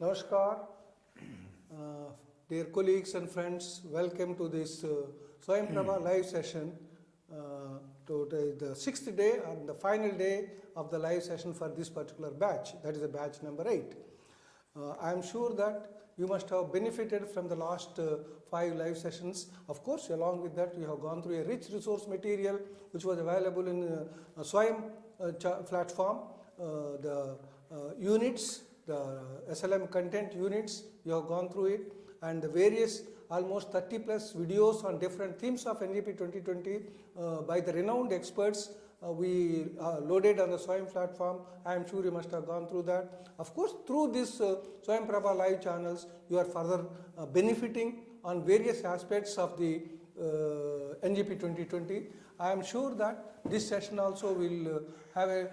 Namaskar, dear colleagues and friends, welcome to this Swayam Prabha live session. Today the sixth day and the final day of the live session for this particular batch, that is the batch number 8. I am sure that you must have benefited from the last 5 live sessions. Of course, along with that, you have gone through a rich resource material which was available in Swayam platform, the units, the SLM content units, you have gone through it, and the various almost 30 plus videos on different themes of NEP 2020 by the renowned experts we loaded on the Swayam platform. I am sure you must have gone through that. Of course, through this Swayam Prabha live channels, you are further benefiting on various aspects of the NEP 2020. I am sure that this session also will have a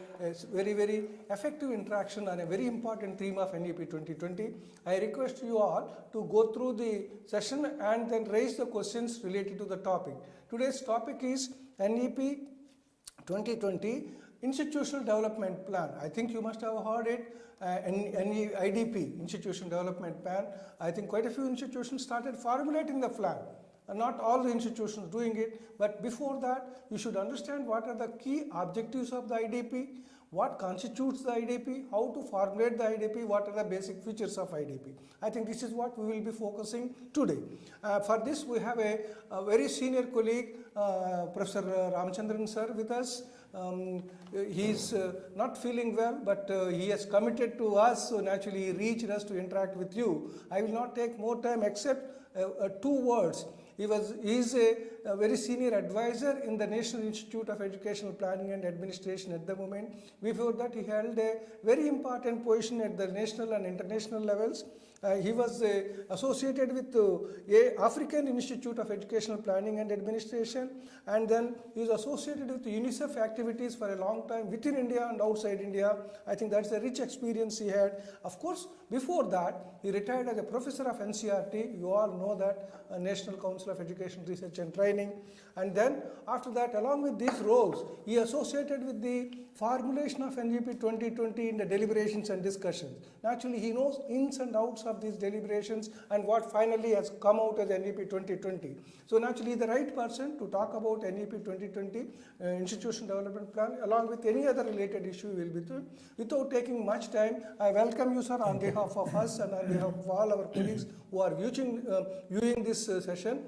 very, very effective interaction on a very important theme of NEP 2020. I request you all to go through the session and then raise the questions related to the topic. Today's topic is NEP 2020 Institutional Development Plan. I think you must have heard it, IDP, Institutional Development Plan. I think quite a few institutions started formulating the plan. Not all the institutions doing it, but before that, you should understand what are the key objectives of the IDP, what constitutes the IDP, how to formulate the IDP, what are the basic features of IDP. I think this is what we will be focusing today. For this, we have a very senior colleague, Professor Ramachandran sir with us. He is not feeling well, but he has committed to us, so naturally he reached us to interact with you. I will not take more time except 2 words. He is a very senior advisor in the National Institute of Educational Planning and Administration at the moment. Before that, he held a very important position at the national and international levels. He was associated with the African Institute of Educational Planning and Administration, and then he is associated with UNICEF activities for a long time within India and outside India. I think that's a rich experience he had. Of course, before that, he retired as a professor of NCRT. You all know that, National Council of Education Research and Training. And then after that, along with these roles, he associated with the formulation of NEP 2020 in the deliberations and discussions. Naturally, he knows ins and outs of these deliberations and what finally has come out as NEP 2020. So naturally, the right person to talk about NEP 2020 Institutional Development Plan along with any other related issue will be through. Without taking much time, I welcome you, sir, on behalf of us and on behalf of all our colleagues who are viewing this session.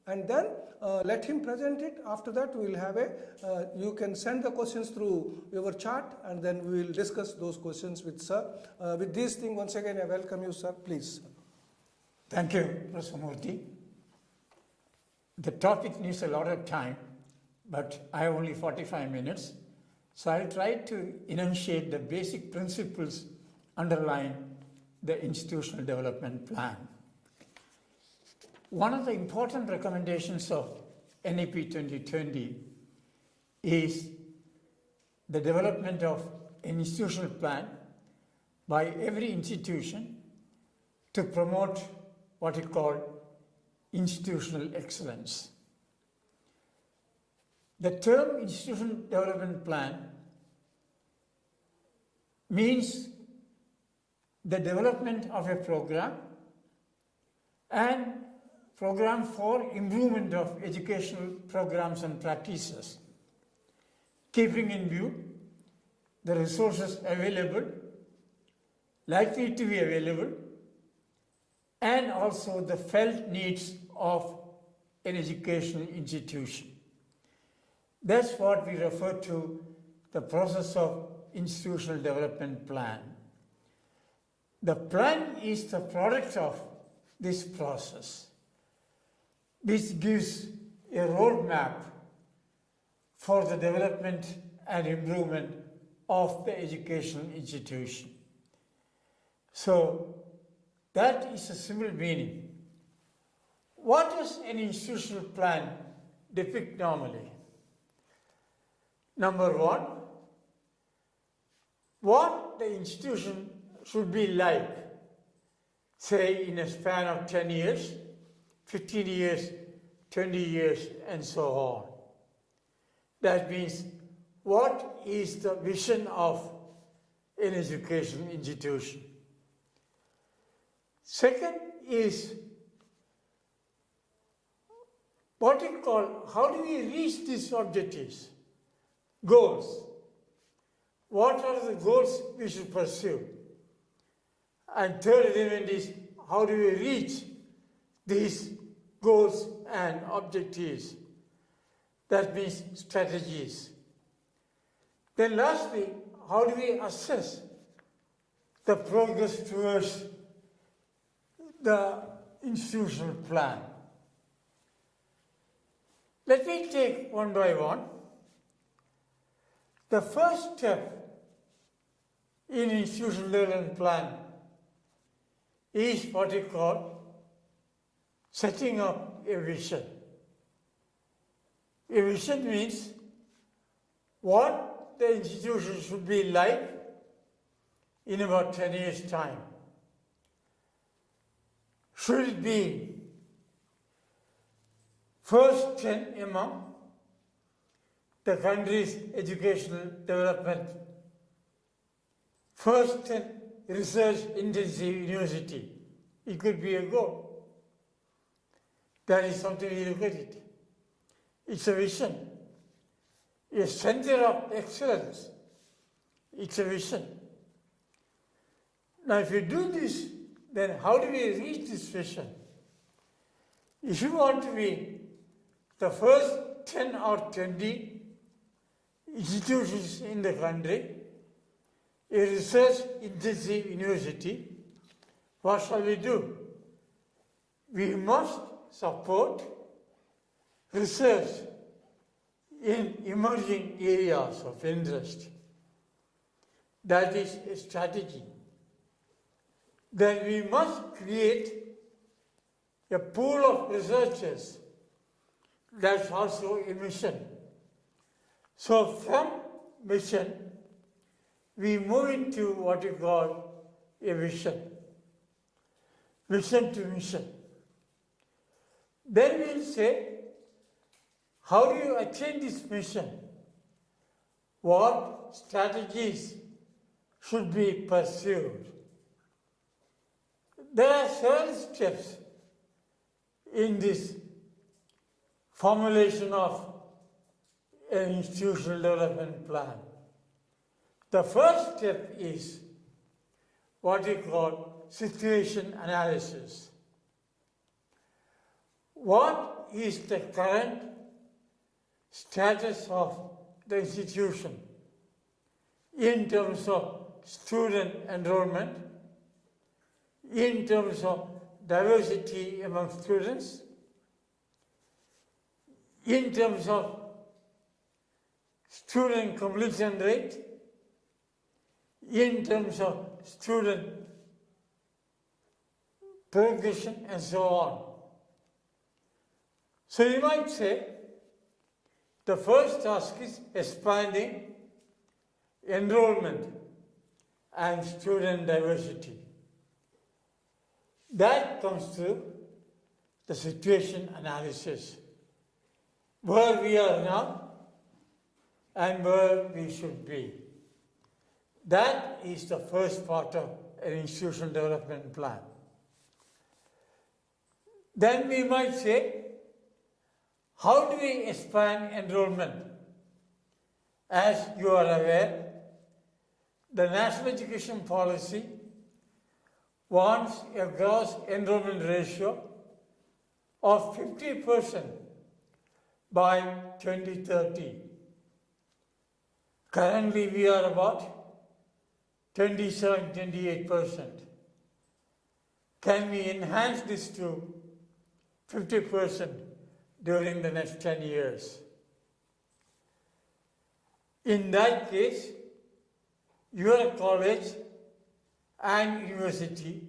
And then let him present it. After that, we will have you can send the questions through your chat, and then we will discuss those questions with sir. With this thing, once again, I welcome you, sir. Please. Thank you, Professor Murthy. The topic needs a lot of time, but I have only 45 minutes. So I'll try to enunciate the basic principles underlying the Institutional Development Plan. One of the important recommendations of NEP 2020 is the development of an institutional plan by every institution to promote what is called institutional excellence. The term Institutional Development Plan means the development of a program and program for improvement of educational programs and practices, keeping in view the resources available, likely to be available, and also the felt needs of an educational institution. That's what we refer to the process of institutional development plan. The plan is the product of this process, which gives a roadmap for the development and improvement of the educational institution. So that is a simple meaning. What does an institutional plan depict normally? Number 1, what the institution should be like, say in a span of 10 years, 15 years, 20 years, and so on. That means, what is the vision of an educational institution? Second is what we call, how do we reach these objectives, goals? What are the goals we should pursue? And third element is, how do we reach these goals and objectives? That means strategies. Then lastly, how do we assess the progress towards the institutional plan? Let me take one by one. The first step in institutional development plan is what we call setting up a vision. A vision means what the institution should be like in about 10 years' time. Should it be first 10 among the country's educational development, first 10 research-intensive university? It could be a goal. That is something we look at it. It's a vision. A center of excellence. It's a vision. Now, if you do this, then how do we reach this vision? If you want to be the first 10 or 20 institutions in the country, a research-intensive university, what shall we do? We must support research in emerging areas of interest. That is a strategy. Then we must create a pool of researchers. That's also a mission. So from mission, we move into what we call a vision. Vision to mission. Then we'll say, how do you attain this mission? What strategies should be pursued? There are several steps in this formulation of an institutional development plan. The first step is what we call situation analysis. What is the current status of the institution in terms of student enrollment, in terms of diversity among students, in terms of student completion rate, in terms of student progression, and so on. So you might say, the first task is expanding enrollment and student diversity. That comes through the situation analysis, where we are now and where we should be. That is the first part of an institutional development plan. Then we might say, how do we expand enrollment? As you are aware, the National Education Policy wants a gross enrollment ratio of 50% by 2030. Currently, we are about 27-28%. Can we enhance this to 50% during the next 10 years? In that case, your college and university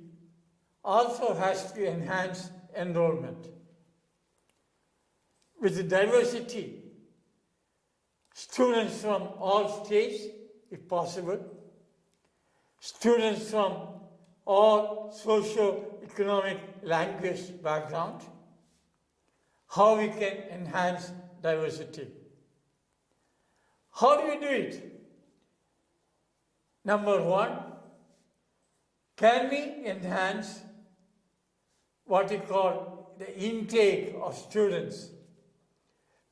also has to enhance enrollment. With the diversity, students from all states, if possible, students from all socio-economic language background, how we can enhance diversity. How do we do it? Number one, can we enhance what we call the intake of students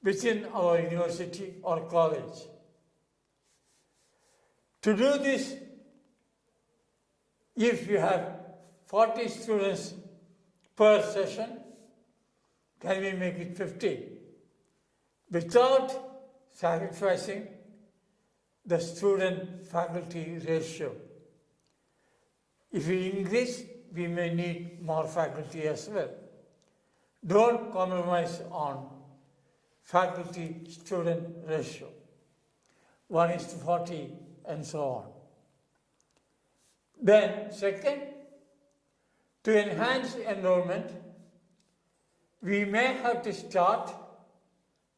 within our university or college. To do this, if you have 40 students per session, can we make it 50? Without sacrificing the student-faculty ratio. If we increase, we may need more faculty as well. Don't compromise on faculty-student ratio, 1:40 and so on. Then second, to enhance enrollment, we may have to start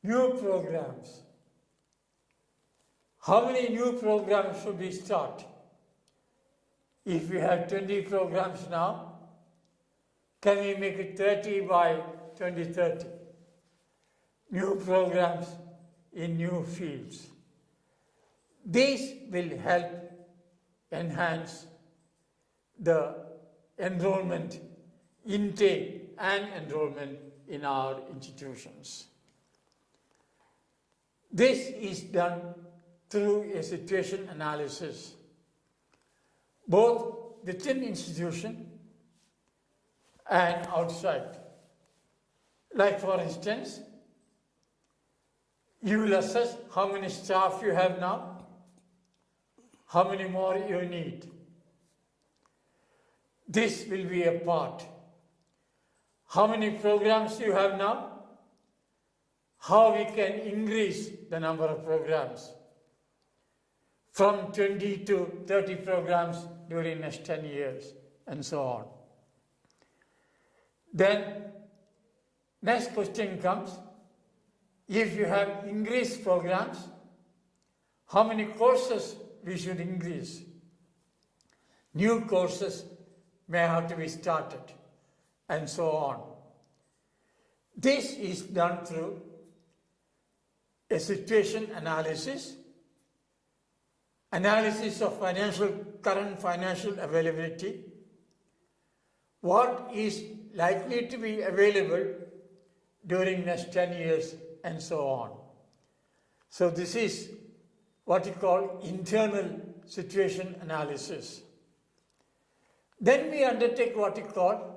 new programs. How many new programs should we start? If we have 20 programs now, can we make it 30 by 2030? New programs in new fields. These will help enhance the enrollment, intake and enrollment in our institutions. This is done through a situation analysis, both within institution and outside. Like for instance, you will assess how many staff you have now, how many more you need. This will be a part. How many programs you have now, how we can increase the number of programs from 20 to 30 programs during next 10 years and so on. Then next question comes, if you have increased programs, how many courses we should increase? New courses may have to be started and so on. This is done through a situation analysis, analysis of current financial availability, what is likely to be available during next 10 years and so on. So this is what we call internal situation analysis. Then we undertake what we call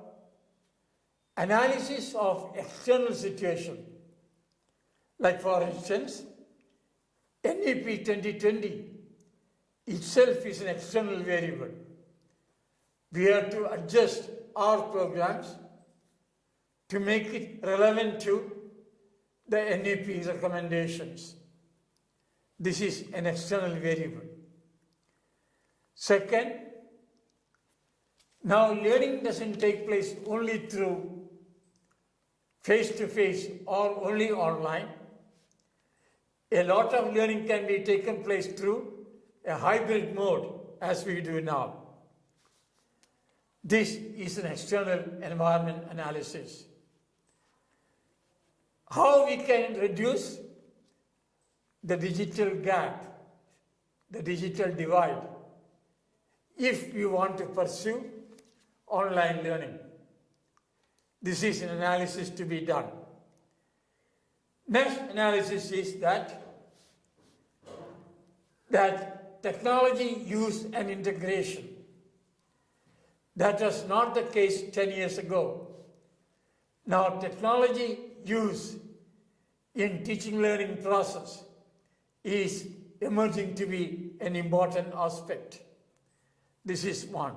analysis of external situation. Like for instance, NEP-2020 itself is an external variable. We have to adjust our programs to make it relevant to the NEP recommendations. This is an external variable. Second, now learning doesn't take place only through face-to-face or only online. A lot of learning can be taken place through a hybrid mode as we do now. This is an external environment analysis. How we can reduce the digital gap, the digital divide, if we want to pursue online learning. This is an analysis to be done. Next analysis is that technology use and integration. That was not the case 10 years ago. Now technology use in teaching learning process is emerging to be an important aspect. This is one.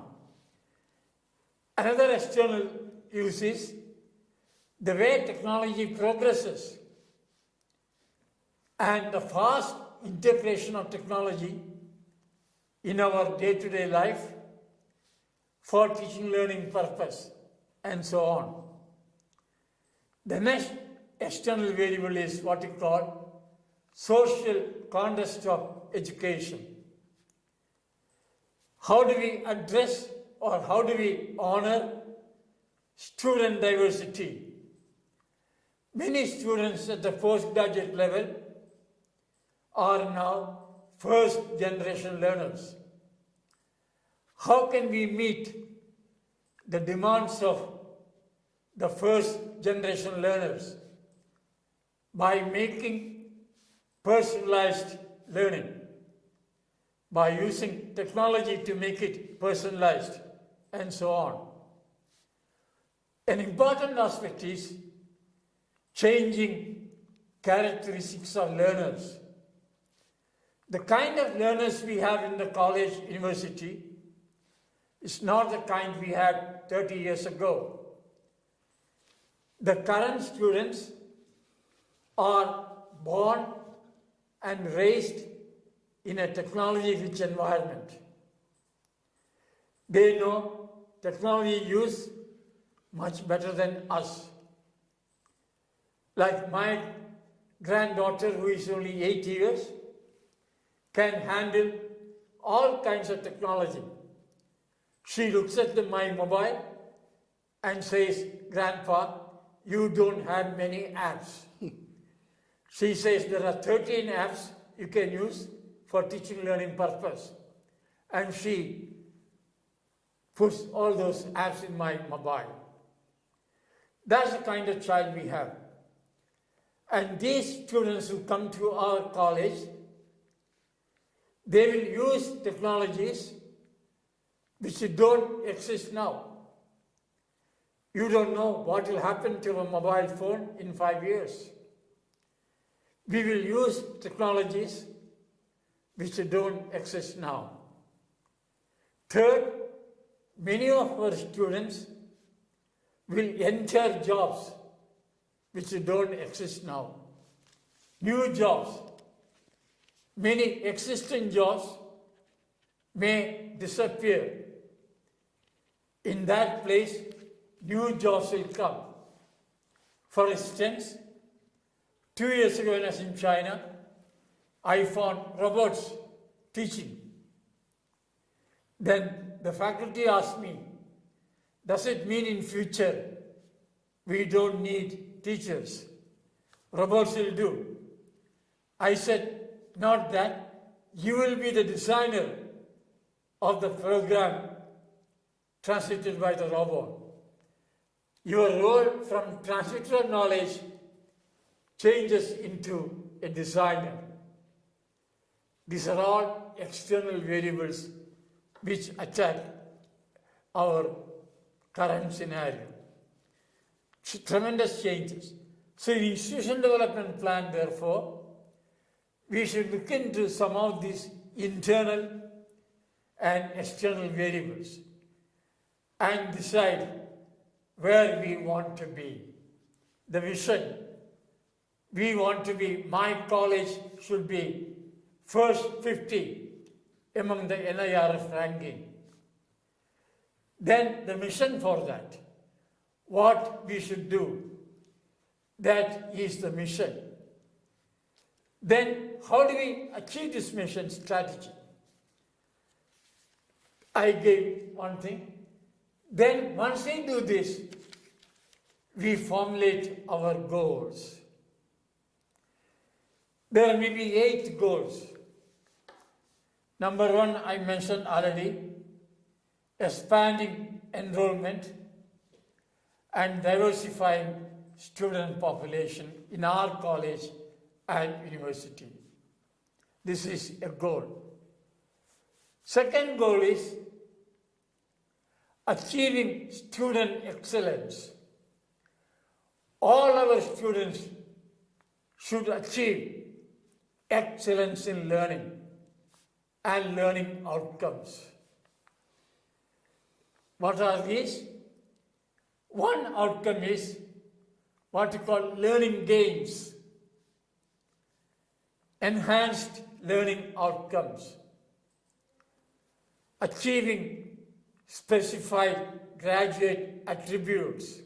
Another external use is the way technology progresses and the fast integration of technology in our day-to-day life for teaching learning purpose and so on. The next external variable is what we call social context of education. How do we address or how do we honor student diversity? Many students at the postgraduate level are now first generation learners. How can we meet the demands of the first generation learners by making personalized learning, by using technology to make it personalized, and so on. An important aspect is changing characteristics of learners. The kind of learners we have in the college, university, is not the kind we had 30 years ago. The current students are born and raised in a technology-rich environment. They know technology use much better than us. Like my granddaughter, who is only 8 years, can handle all kinds of technology. She looks at my mobile and says, "Grandpa, you don't have many apps." She says there are 13 apps you can use for teaching learning purpose. And she puts all those apps in my mobile. That's the kind of child we have. And these students who come to our college, they will use technologies which don't exist now. You don't know what will happen to a mobile phone in 5 years. We will use technologies which don't exist now. Third, many of our students will enter jobs which don't exist now. New jobs. Many existing jobs may disappear. In that place, new jobs will come. For instance, 2 years ago when I was in China, I found robots teaching. Then the faculty asked me, does it mean in future we don't need teachers? Robots will do. I said, not that. You will be the designer of the program transmitted by the robot. Your role from transmitter of knowledge changes into a designer. These are all external variables which attack our current scenario. Tremendous changes. So in institution development plan, therefore, we should look into some of these internal and external variables and decide where we want to be. The vision. We want to be, my college should be first 50 among the NIRF ranking. Then the mission for that, what we should do, that is the mission. Then how do we achieve this mission strategy? I gave one thing. Then once we do this, we formulate our goals. There may be 8 goals. Number 1, I mentioned already, expanding enrollment and diversifying student population in our college and university. This is a goal. Second goal is achieving student excellence. All our students should achieve excellence in learning and learning outcomes. What are these? One outcome is what we call learning gains, enhanced learning outcomes, achieving specified graduate attributes.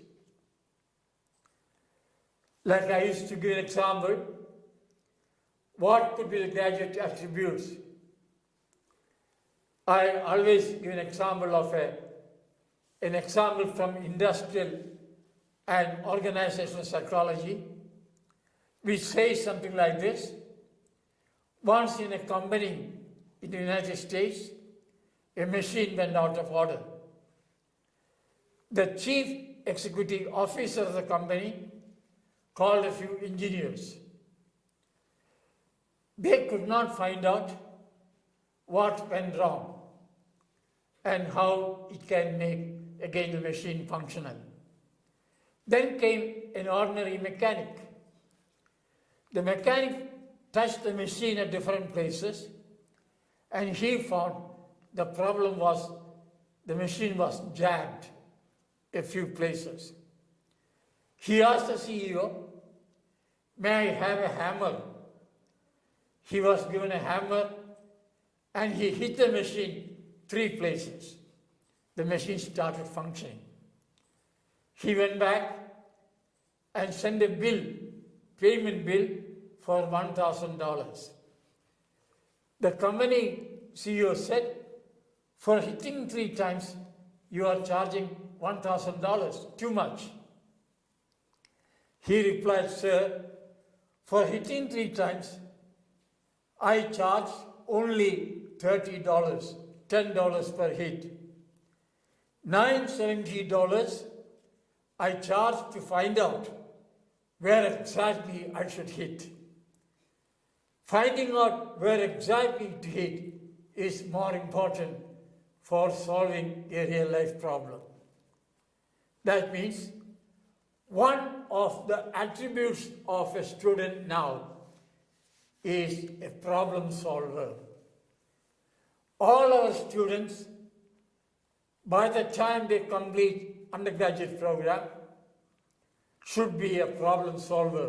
Like I used to give an example, what could be the graduate attributes? I always give an example of an example from industrial and organizational psychology, which says something like this. Once in a company in the United States, a machine went out of order. The chief executive officer of the company called a few engineers. They could not find out what went wrong and how it can make again the machine functional. Then came an ordinary mechanic. The mechanic touched the machine at different places and he found the problem was the machine was jagged a few places. He asked the CEO, "May I have a hammer?" He was given a hammer and he hit the machine 3 places. The machine started functioning. He went back and sent a bill, payment bill for $1,000. The company CEO said, "For hitting 3 times, you are charging $1,000, too much." He replied, "Sir, for hitting 3 times, I charge only $30, $10 per hit. $970 I charge to find out where exactly I should hit. Finding out where exactly to hit is more important for solving a real life problem." That means one of the attributes of a student now is a problem solver. All our students, by the time they complete undergraduate program, should be a problem solver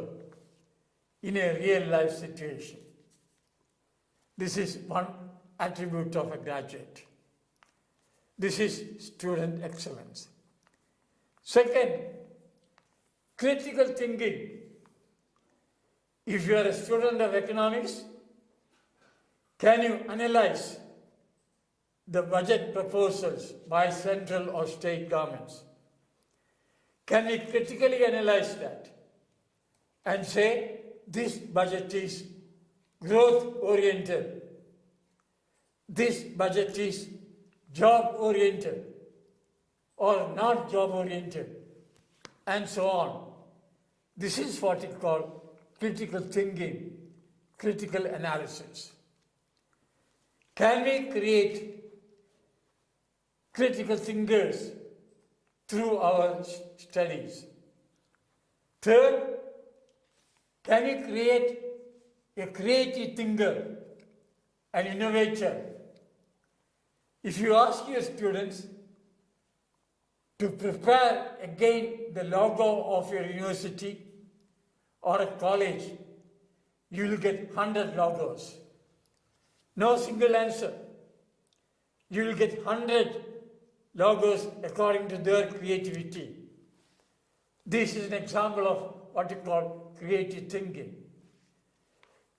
in a real life situation. This is one attribute of a graduate. This is student excellence. Second, critical thinking. If you are a student of economics, can you analyze the budget proposals by central or state governments? Can we critically analyze that and say this budget is growth oriented, this budget is job oriented or not job oriented, and so on? This is what is called critical thinking, critical analysis. Can we create critical thinkers through our studies? Third, can we create a creative thinker, an innovator? If you ask your students to prepare again the logo of your university or a college, you will get 100 logos. No single answer. You will get 100 logos according to their creativity. This is an example of what you call creative thinking.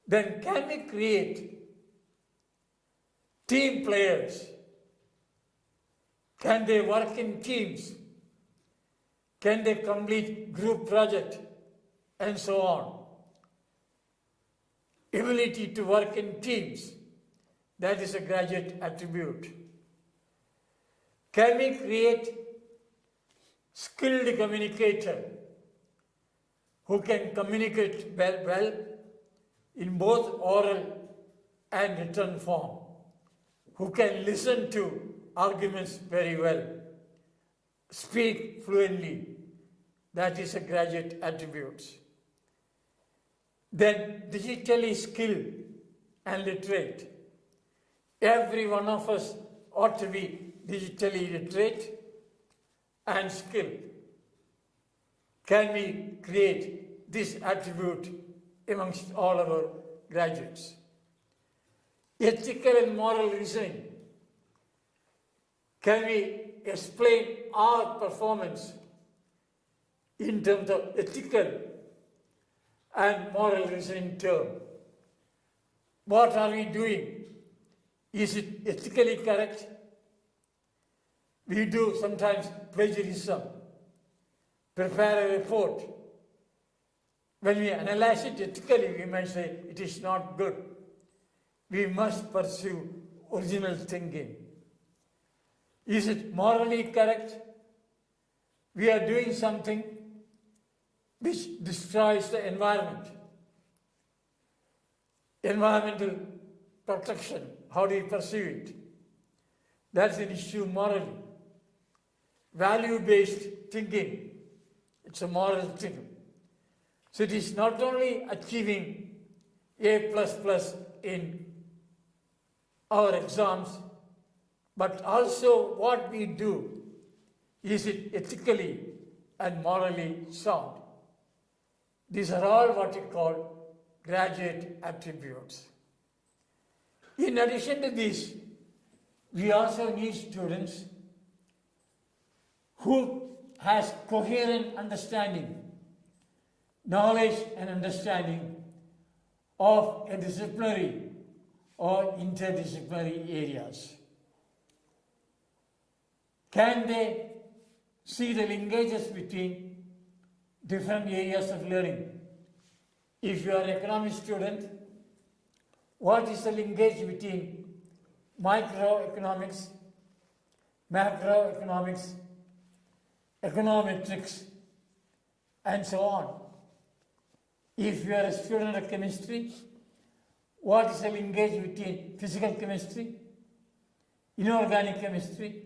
Then can we create team players? Can they work in teams? Can they complete group project? And so on. Ability to work in teams, that is a graduate attribute. Can we create skilled communicator who can communicate well in both oral and written form, who can listen to arguments very well, speak fluently? That is a graduate attribute. Then digitally skilled and literate. Every one of us ought to be digitally literate and skilled. Can we create this attribute amongst all our graduates? Ethical and moral reasoning. Can we explain our performance in terms of ethical and moral reasoning term? What are we doing? Is it ethically correct? We do sometimes plagiarism, prepare a report. When we analyze it ethically, we might say it is not good. We must pursue original thinking. Is it morally correct? we are doing something which destroys the environment. Environmental protection, how do you perceive it? That's an issue morally. Value-based thinking, it's a moral thing. So it is not only achieving A++ in our exams, but also what we do, is it ethically and morally sound? These are all what we call graduate attributes. In addition to this, we also need students who has coherent understanding, knowledge and understanding of a disciplinary or interdisciplinary areas. Can they see the linkages between different areas of learning? If you are an economics student, what is the linkage between microeconomics, macroeconomics, econometrics, and so on? If you are a student of chemistry, what is the linkage between physical chemistry, inorganic chemistry,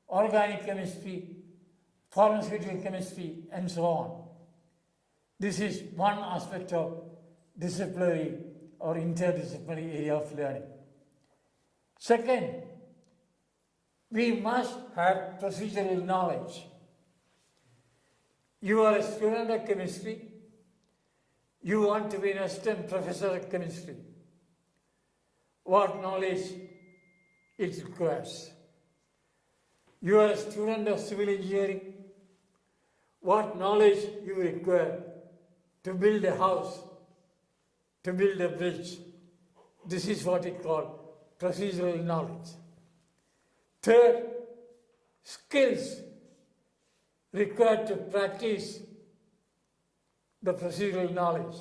organic chemistry, pharmaceutical chemistry, and so on? This is one aspect of disciplinary or interdisciplinary area of learning. Second, we must have procedural knowledge. You are a student of chemistry, you want to be an assistant professor of chemistry. What knowledge it requires? You are a student of civil engineering, what knowledge you require to build a house, to build a bridge. This is what we call procedural knowledge. Third, skills required to practice the procedural knowledge.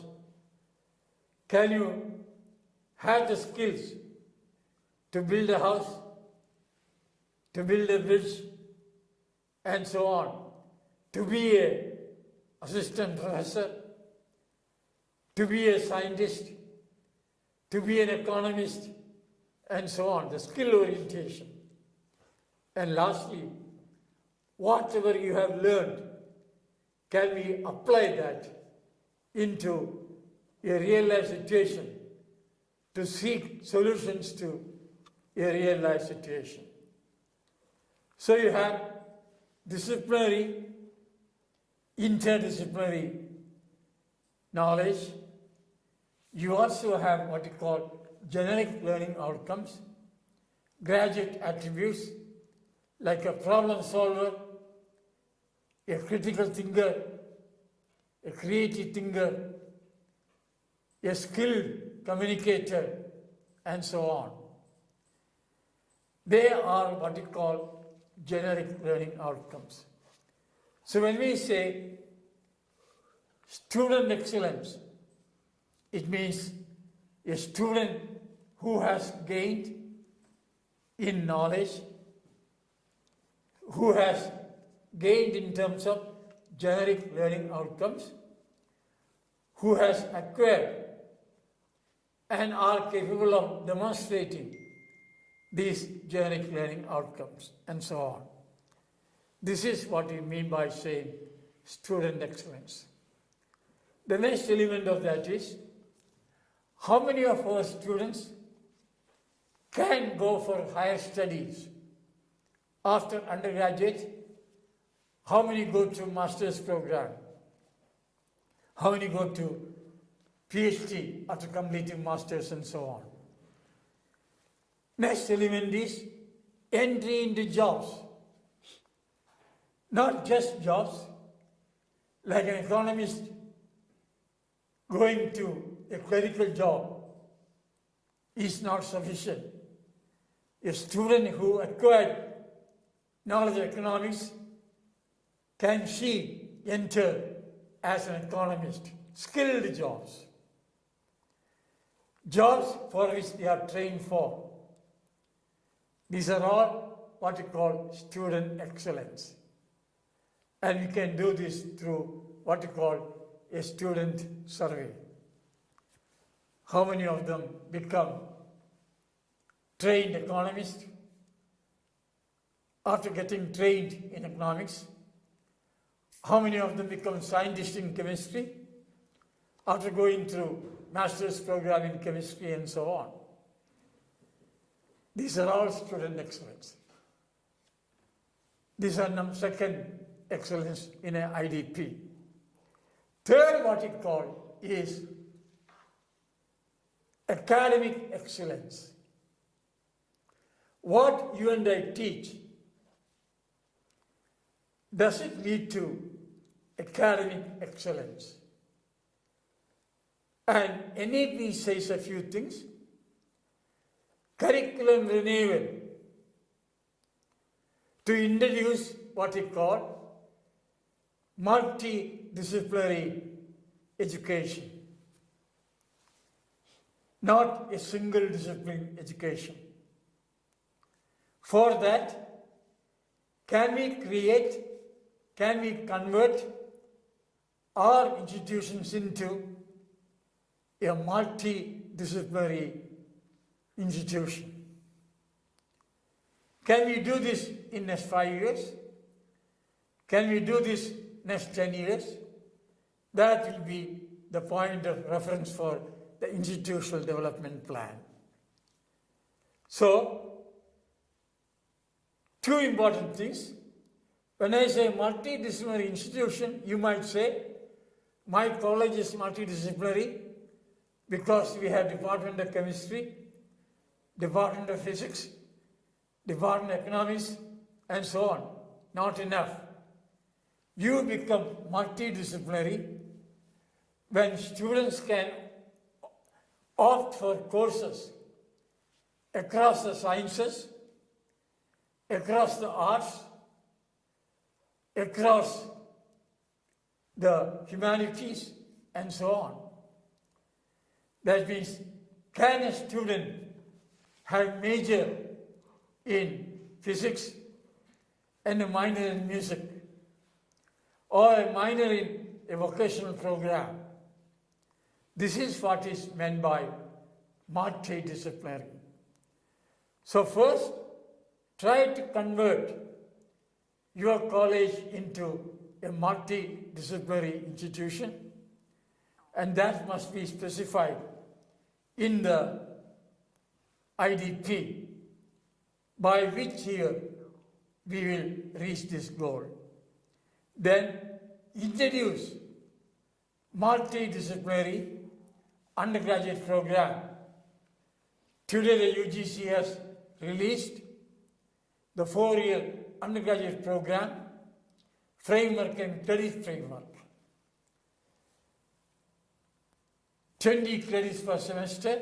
Can you have the skills to build a house, to build a bridge, and so on, to be an assistant professor, to be a scientist, to be an economist, and so on, the skill orientation. And lastly, whatever you have learned, can we apply that into a real life situation to seek solutions to a real life situation? So you have disciplinary, interdisciplinary knowledge. You also have what you call generic learning outcomes, graduate attributes like a problem solver, a critical thinker, a creative thinker, a skilled communicator, and so on. They are what we call generic learning outcomes. So when we say student excellence, it means a student who has gained in knowledge, who has gained in terms of generic learning outcomes, who has acquired and are capable of demonstrating these generic learning outcomes, and so on. This is what we mean by saying student excellence. The next element of that is, how many of our students can go for higher studies after undergraduate? How many go to master's program? How many go to PhD after completing master's, and so on? Next element is entry into jobs. Not just jobs, like an economist going to a clerical job is not sufficient. A student who acquired knowledge of economics, can she enter as an economist? Skilled jobs. Jobs for which they are trained for. These are all what we call student excellence. And we can do this through what you call a student survey. How many of them become trained economists after getting trained in economics? How many of them become scientists in chemistry after going through master's program in chemistry and so on? These are all student excellence. These are second excellence in an IDP. Third, what it called is academic excellence. What you and I teach, does it lead to academic excellence? And NEP says a few things. Curriculum renewal, to introduce what we call multidisciplinary education, not a single discipline education. For that, can we convert our institutions into a multidisciplinary institution? Can we do this in next 5 years? Can we do this next 10 years? That will be the point of reference for the institutional development plan. So, two important things. When I say multidisciplinary institution, you might say, my college is multidisciplinary because we have Department of Chemistry, Department of Physics, Department of Economics, and so on. Not enough. You become multidisciplinary when students can opt for courses across the sciences, across the arts, across the humanities, and so on. That means, can a student have major in physics and a minor in music, or a minor in a vocational program? This is what is meant by multidisciplinary. So first, try to convert your college into a multidisciplinary institution, and that must be specified in the IDP, by which year we will reach this goal. Then introduce multidisciplinary undergraduate program. Today the UGC has released the 4-year undergraduate program, framework and credit framework. 20 credits per semester,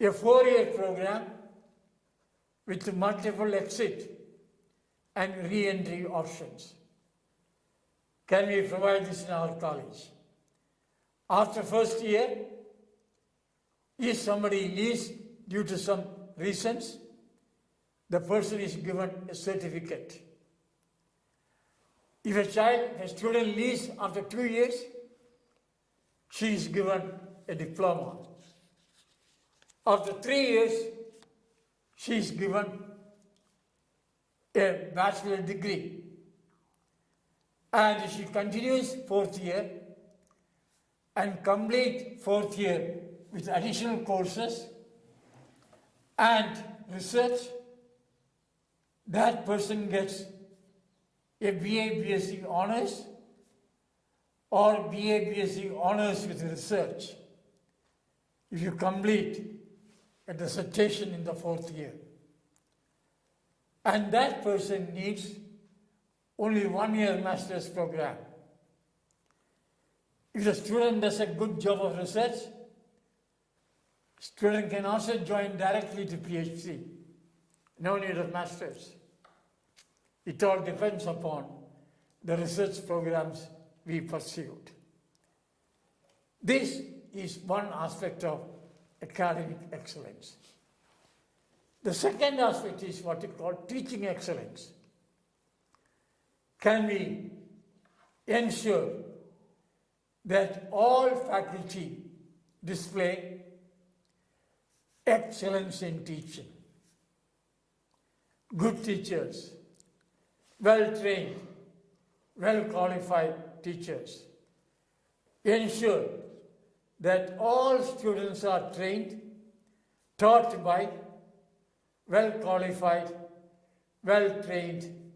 a 4-year program with multiple exit and re-entry options. Can we provide this in our college? After first year, if somebody leaves due to some reasons, the person is given a certificate. If a student leaves after 2 years, she is given a diploma. After 3 years, she is given a bachelor degree. And if she continues 4th year and complete 4th year with additional courses and research, that person gets a BA BSc honors or BA BSc honors with research if you complete a dissertation in the 4th year. And that person needs only 1-year master's program. If the student does a good job of research, student can also join directly to PhD. No need of master's. It all depends upon the research programs we pursued. This is one aspect of academic excellence. The second aspect is what we call teaching excellence. can we ensure that all faculty display excellence in teaching? Good teachers, well-trained, well-qualified teachers ensure that all students are trained, taught by well-qualified, well-trained,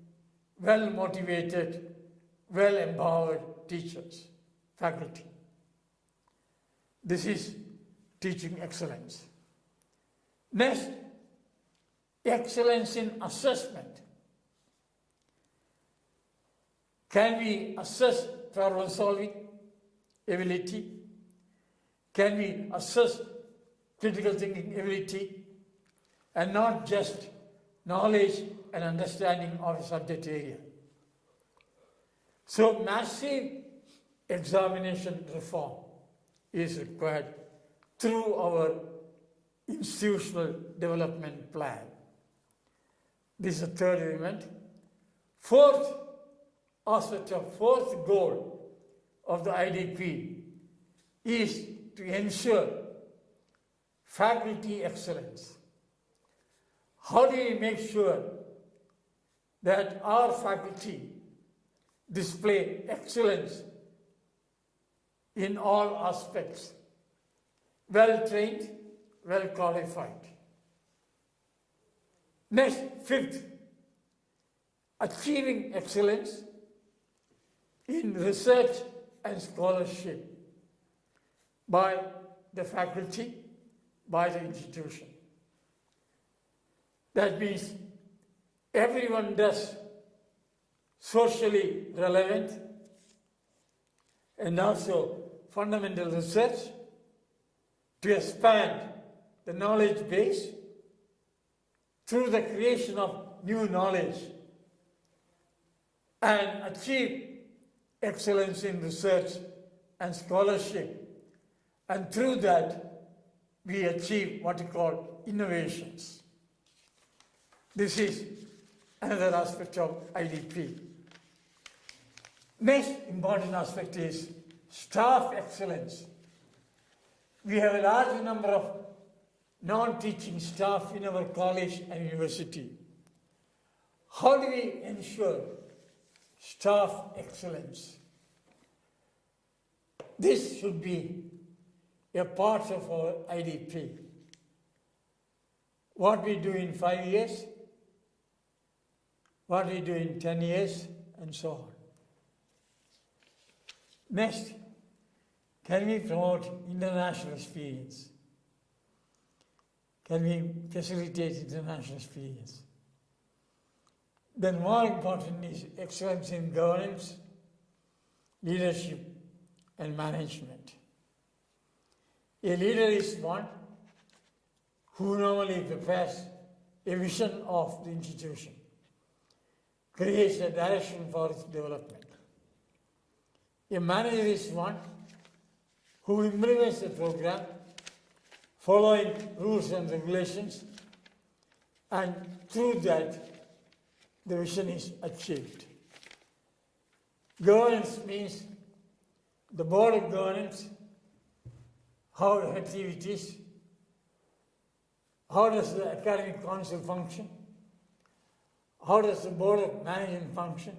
well-motivated, well-empowered teachers, faculty. This is teaching excellence. Next, excellence in assessment. Can we assess problem solving ability? Can we assess critical thinking ability? And not just knowledge and understanding of a subject area. So massive examination reform is required through our institutional development plan. This is the third element. Fourth goal of the IDP is to ensure faculty excellence. How do we make sure that our faculty display excellence in all aspects? Well-trained, well-qualified. Next, fifth, achieving excellence in research and scholarship by the faculty, by the institution. That means everyone does socially relevant and also fundamental research to expand the knowledge base through the creation of new knowledge and achieve excellence in research and scholarship. And through that, we achieve what we call innovations. This is another aspect of IDP. Next important aspect is staff excellence. We have a large number of non-teaching staff in our college and university. How do we ensure staff excellence? This should be a part of our IDP. What we do in 5 years, what we do in 10 years, and so on. Next, can we promote international experience? Can we facilitate international experience? Then more important is excellence in governance, leadership, and management. A leader is one who normally prepares a vision of the institution, creates a direction for its development. A manager is one who implements the program following rules and regulations, and through that the vision is achieved. Governance means the board of governance, how activities, how does the academic council function, how does the board of management function.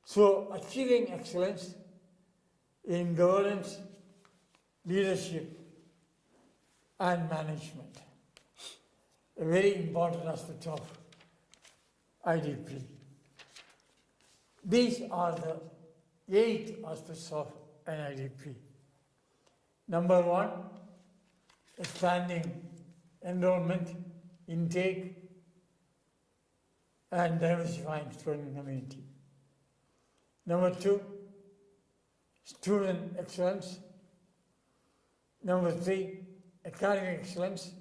So achieving excellence in governance, leadership, and management, a very important aspect of IDP. These are the 8 aspects of an IDP. Number 1, expanding enrollment, intake, and diversifying student community. Number 2, student excellence. Number 3, academic excellence.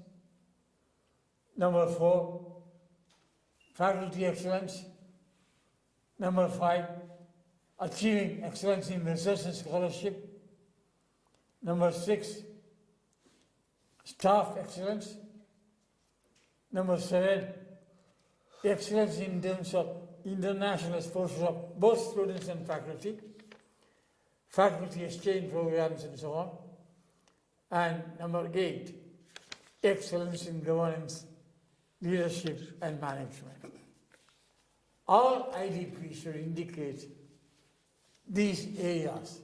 Number 4, faculty excellence. Number 5, achieving excellence in research and scholarship. Number 6, staff excellence. Number 7, excellence in terms of international exposure of both students and faculty exchange programs and so on. And number 8, excellence in governance, leadership and management. All IDPs should indicate these areas.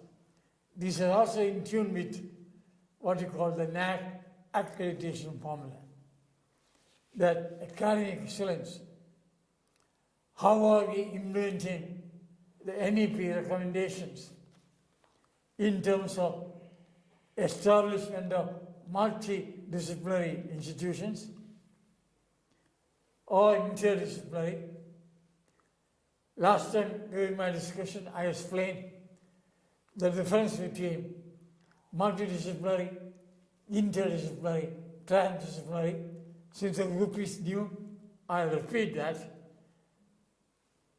These are also in tune with what you call the NAC accreditation formula. That academic excellence, how are we implementing the NEP recommendations in terms of establishment of multidisciplinary institutions or interdisciplinary. Last time during my discussion, I explained the difference between multidisciplinary, interdisciplinary, transdisciplinary. Since the group is new, I'll repeat that.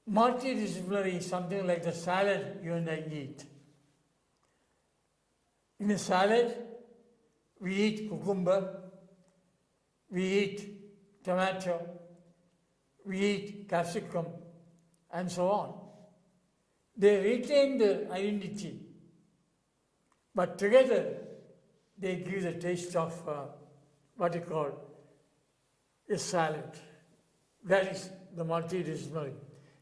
Multidisciplinary is something like the salad you and I eat. In a salad, we eat cucumber, we eat tomato, we eat capsicum, and so on. They retain their identity, but together they give the taste of what you call a salad. That is the multidisciplinary.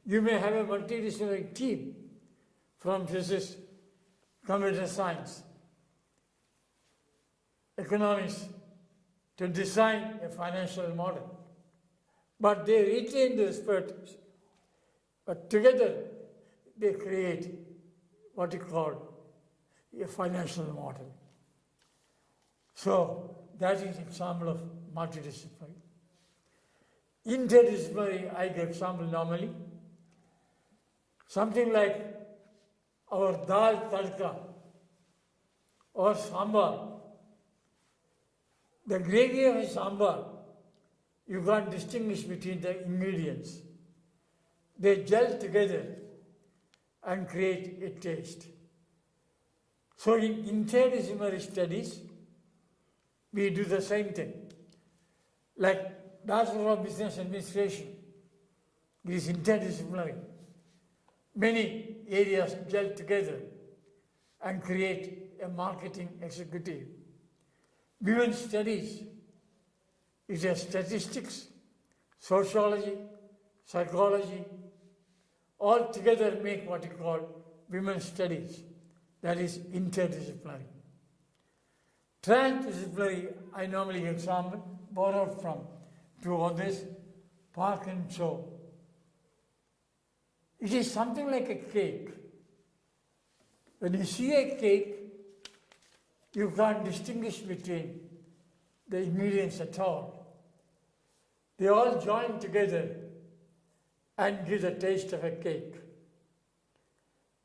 You may have a multidisciplinary team from physics, computer science, economics to design a financial model. But they retain the spirit, but together they create what you call a financial model. So that is an example of multidisciplinary. Interdisciplinary, I give example normally. Something like our dal tadka or sambar. The gravy of a sambar, you can't distinguish between the ingredients. They gel together and create a taste. So in interdisciplinary studies, we do the same thing. Like Bachelor of Business Administration, it is interdisciplinary. Many areas gel together and create a marketing executive. Women's studies is a statistics, sociology, psychology, all together make what you call women's studies. That is interdisciplinary. Transdisciplinary, I normally example, borrowed from two others, Park and Cho. It is something like a cake. When you see a cake, you can't distinguish between the ingredients at all. They all join together and give the taste of a cake.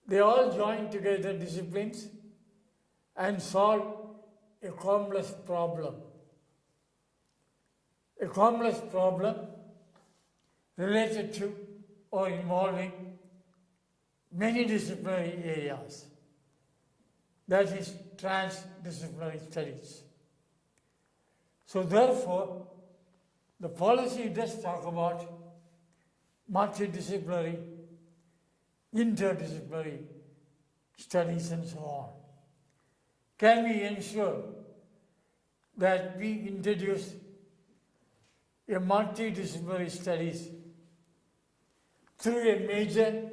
They all join together disciplines and solve a complex problem. A complex problem related to or involving many disciplinary areas. That is transdisciplinary studies. So therefore, the policy does talk about multidisciplinary, interdisciplinary studies and so on. Can we ensure that we introduce a multidisciplinary studies through a major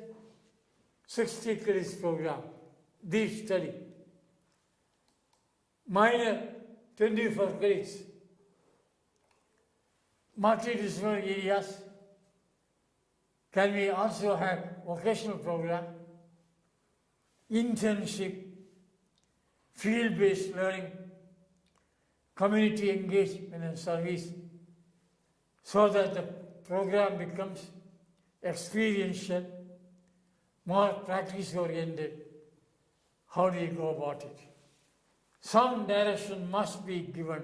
60 credits program, deep study, minor 24 credits, multidisciplinary areas? Can we also have vocational program, internship, field-based learning, community engagement and service, so that the program becomes experiential, more practice-oriented? How do you go about it? Some direction must be given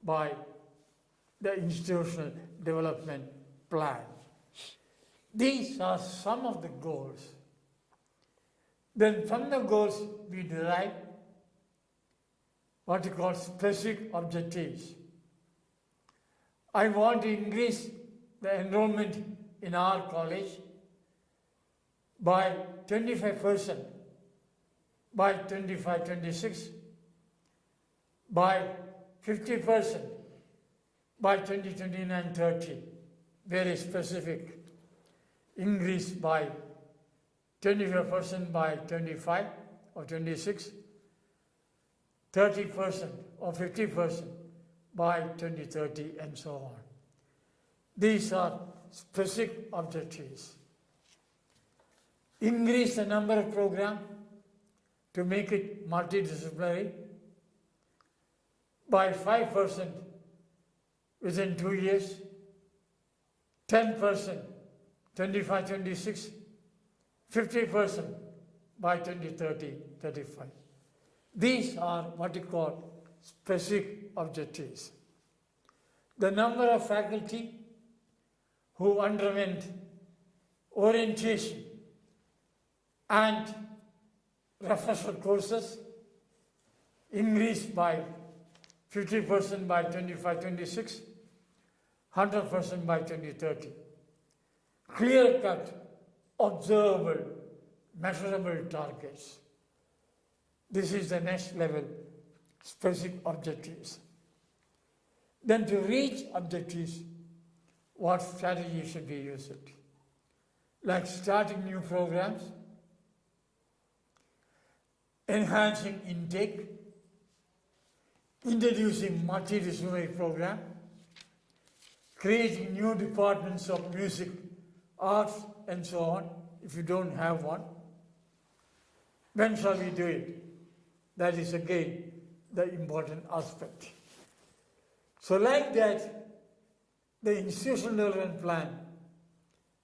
by the institutional development plan. These are some of the goals. Then from the goals we derive what you call specific objectives. I want to increase the enrollment in our college by 25% by 25-26, by 50% by 2029-30, very specific, increase by 25% by 25 or 26, 30% or 50% by 2030, and so on. These are specific objectives. Increase the number of programs to make it multidisciplinary by 5% within 2 years, 10% 25-26, 50% by 2030-35. These are what you call specific objectives. The number of faculty who underwent orientation and refresher courses increased by 50% by 25-26, 100% by 2030. Clear-cut, observable, measurable targets. This is the next level, specific objectives. Then to reach objectives, what strategy should be used? Like starting new programs, enhancing intake, introducing multidisciplinary program, creating new departments of music, arts, and so on, if you don't have one. When shall we do it? That is again the important aspect. So like that, the institutional development plan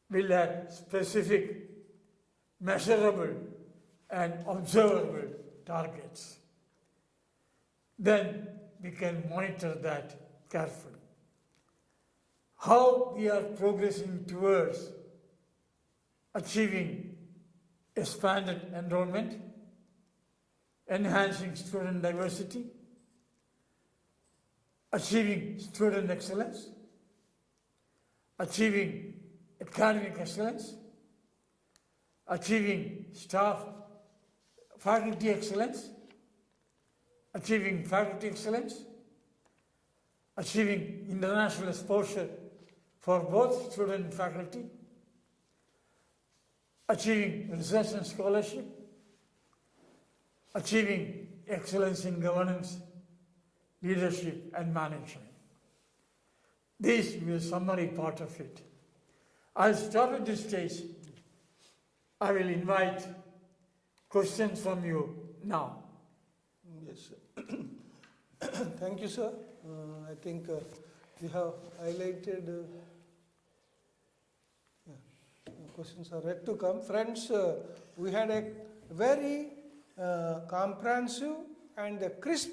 will have specific, measurable, and observable targets. Then we can monitor that carefully. How we are progressing towards achieving expanded enrollment, enhancing student diversity, achieving student excellence, achieving academic excellence, achieving faculty excellence, achieving faculty excellence, achieving international exposure for both student and faculty, achieving research and scholarship, achieving excellence in governance, leadership, and management. This is a summary part of it. I'll stop at this stage. I will invite questions from you now. Yes, sir. Thank you, sir. I think we have highlighted. Questions are yet to come. Friends, we had a very comprehensive and a crisp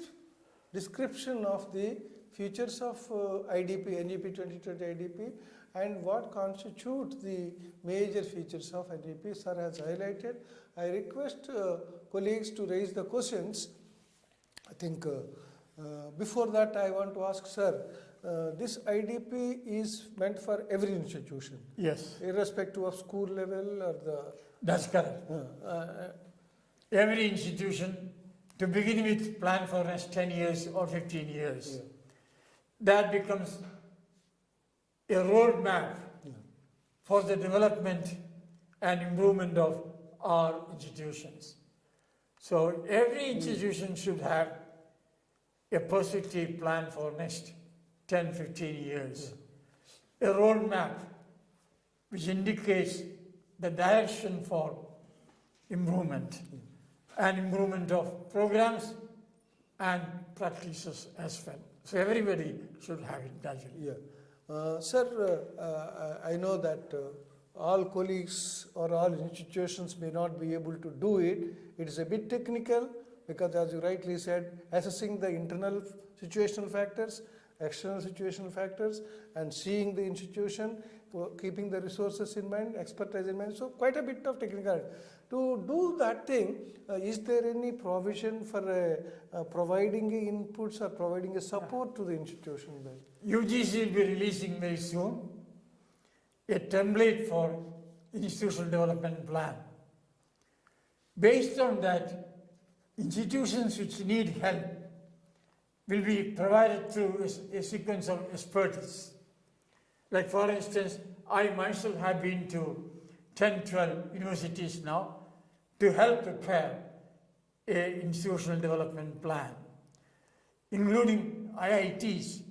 description of the features of IDP, NEP-2020 IDP, and what constitutes the major features of IDP. Sir has highlighted. I request colleagues to raise the questions. I think before that I want to ask sir, this IDP is meant for every institution. Yes. Irrespective of school level or the... That's correct. Every institution, to begin with, plan for next 10 years or 15 years. Yeah. That becomes a roadmap for the development and improvement of our institutions. So every institution should have a positive plan for next 10, 15 years. A roadmap which indicates the direction for improvement and improvement of programs and practices as well. So everybody should have it gradually. Yeah. Sir, I know that all colleagues or all institutions may not be able to do it. It is a bit technical because, as you rightly said, assessing the internal situational factors, external situational factors, and seeing the institution, keeping the resources in mind, expertise in mind. So quite a bit of technical. To do that thing, is there any provision for providing inputs or providing a support to the institution? UGC will be releasing very soon a template for institutional development plan. Based on that, institutions which need help will be provided through a sequence of expertise. Like for instance, I myself have been to 10, 12 universities now to help prepare an institutional development plan, including IITs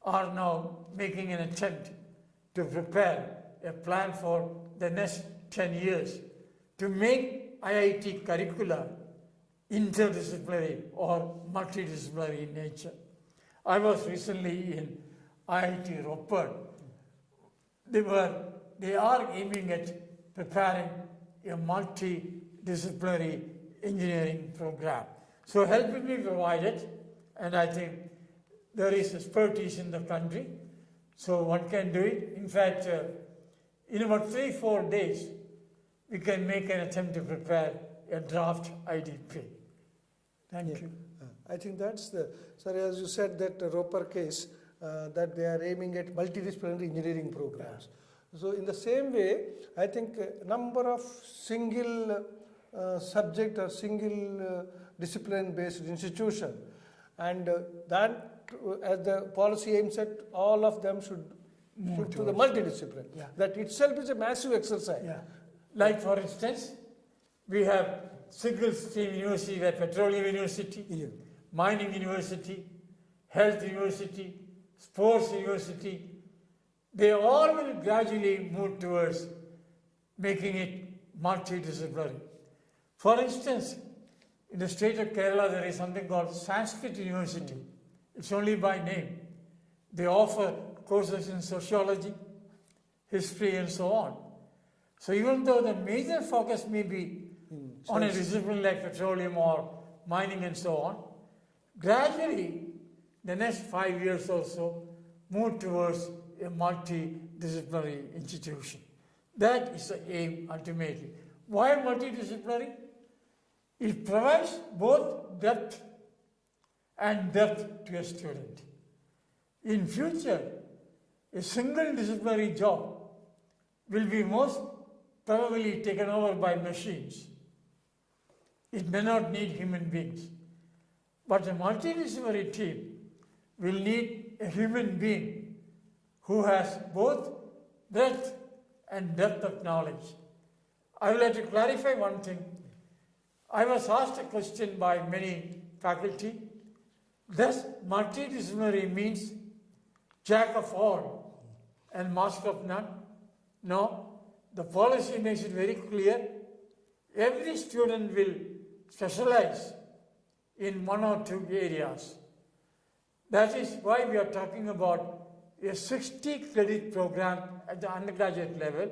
are now making an attempt to prepare a plan for the next 10 years to make IIT curricula interdisciplinary or multidisciplinary in nature. I was recently in IIT Ropar. They are aiming at preparing a multidisciplinary engineering program. So help will be provided, and I think there is expertise in the country, so one can do it. In fact, in about 3-4 days, we can make an attempt to prepare a draft IDP. Thank you. I think that's the, sorry, as you said that Roper case, that they are aiming at multidisciplinary engineering programs. So in the same way, I think a number of single subject or single discipline based institution, and that as the policy aims at, all of them should move to the multidiscipline. Yeah. That itself is a massive exercise. Yeah. Like for instance, we have single stream university like Petroleum University, Yeah. Mining University, Health University, Sports University. They all will gradually move towards making it multidisciplinary. For instance, in the state of Kerala, there is something called Sanskrit University. It's only by name. They offer courses in sociology, history, and so on. So even though the major focus may be on a discipline like petroleum or mining and so on, gradually, the next 5 years or so, move towards a multidisciplinary institution. That is the aim ultimately. Why multidisciplinary? It provides both depth and depth to a student. In future, a single disciplinary job will be most probably taken over by machines. It may not need human beings. But a multidisciplinary team will need a human being who has both breadth and depth of knowledge. I would like to clarify one thing. I was asked a question by many faculty. Does multidisciplinary means jack of all and master of none? No. The policy makes it very clear. Every student will specialize in one or two areas. That is why we are talking about a 60 credit program at the undergraduate level,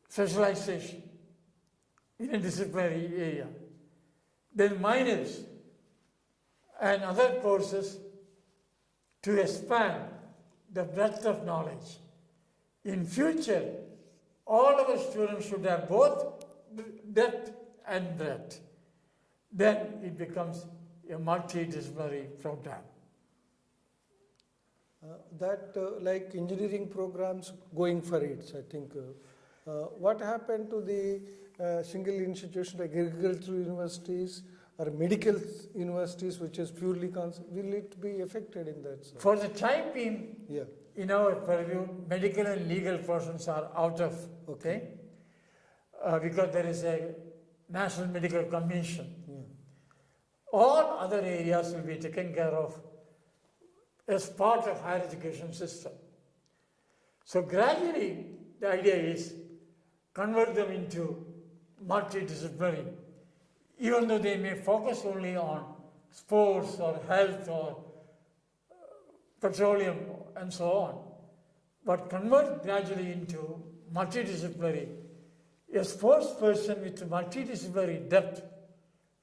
specialization in a disciplinary area. Then minors and other courses to expand the breadth of knowledge. In future, all our students should have both depth and breadth. Then it becomes a multidisciplinary program. Like engineering programs going for it, I think. What happened to the single institution like agricultural universities or medical universities, which is purely will it be affected in that sense? For the time being, Yeah. in our purview, medical and legal portions are out of, okay? Because there is a National Medical Commission. Yeah. All other areas will be taken care of as part of higher education system. So gradually, the idea is convert them into multidisciplinary, even though they may focus only on sports or health or petroleum and so on, but convert gradually into multidisciplinary. A sports person with multidisciplinary depth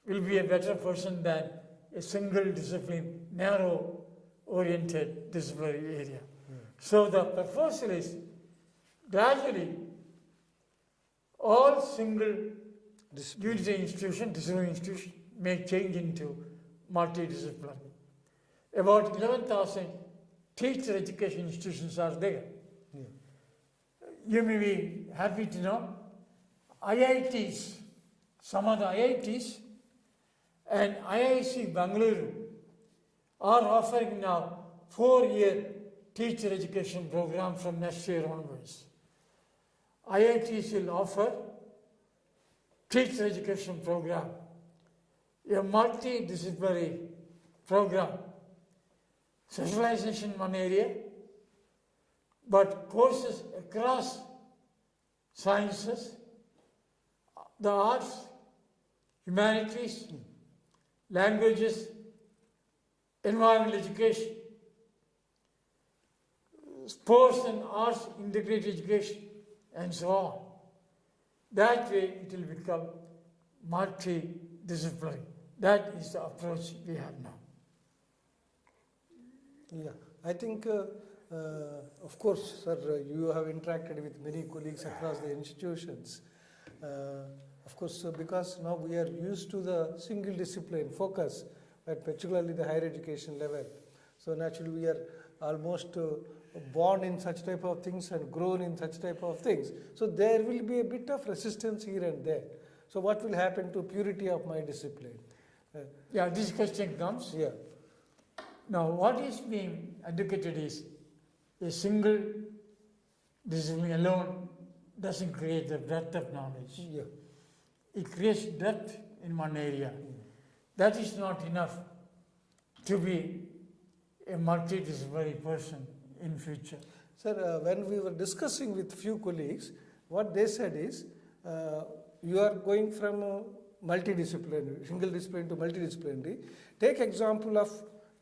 will be a better person than a single discipline, narrow-oriented disciplinary area. So the proposal is gradually all single unitary institution, disciplinary institution may change into multidisciplinary. About 11,000 teacher education institutions are there. Yeah. You may be happy to know IITs some of the IITs and IIC Bangalore are offering now 4-year teacher education program from next year onwards. IITs will offer teacher education program, a multidisciplinary program, specialization in one area, but courses across sciences, the arts, humanities, languages, environmental education, sports and arts integrated education, and so on. That way it will become multidisciplinary. That is the approach we have now. Yeah, I think, of course, sir, you have interacted with many colleagues across the institutions. Of course, because now we are used to the single discipline focus, at particularly the higher education level. So naturally, we are almost born in such type of things and grown in such type of things. So there will be a bit of resistance here and there. So what will happen to purity of my discipline? Yeah, this question comes. Yeah. Now, what is being advocated is a single discipline alone doesn't create the breadth of knowledge. Yeah. It creates depth in one area. That is not enough to be a multidisciplinary person in future. Sir, when we were discussing with few colleagues, what they said is, you are going from multidisciplinary, single discipline to multidisciplinary. Take example of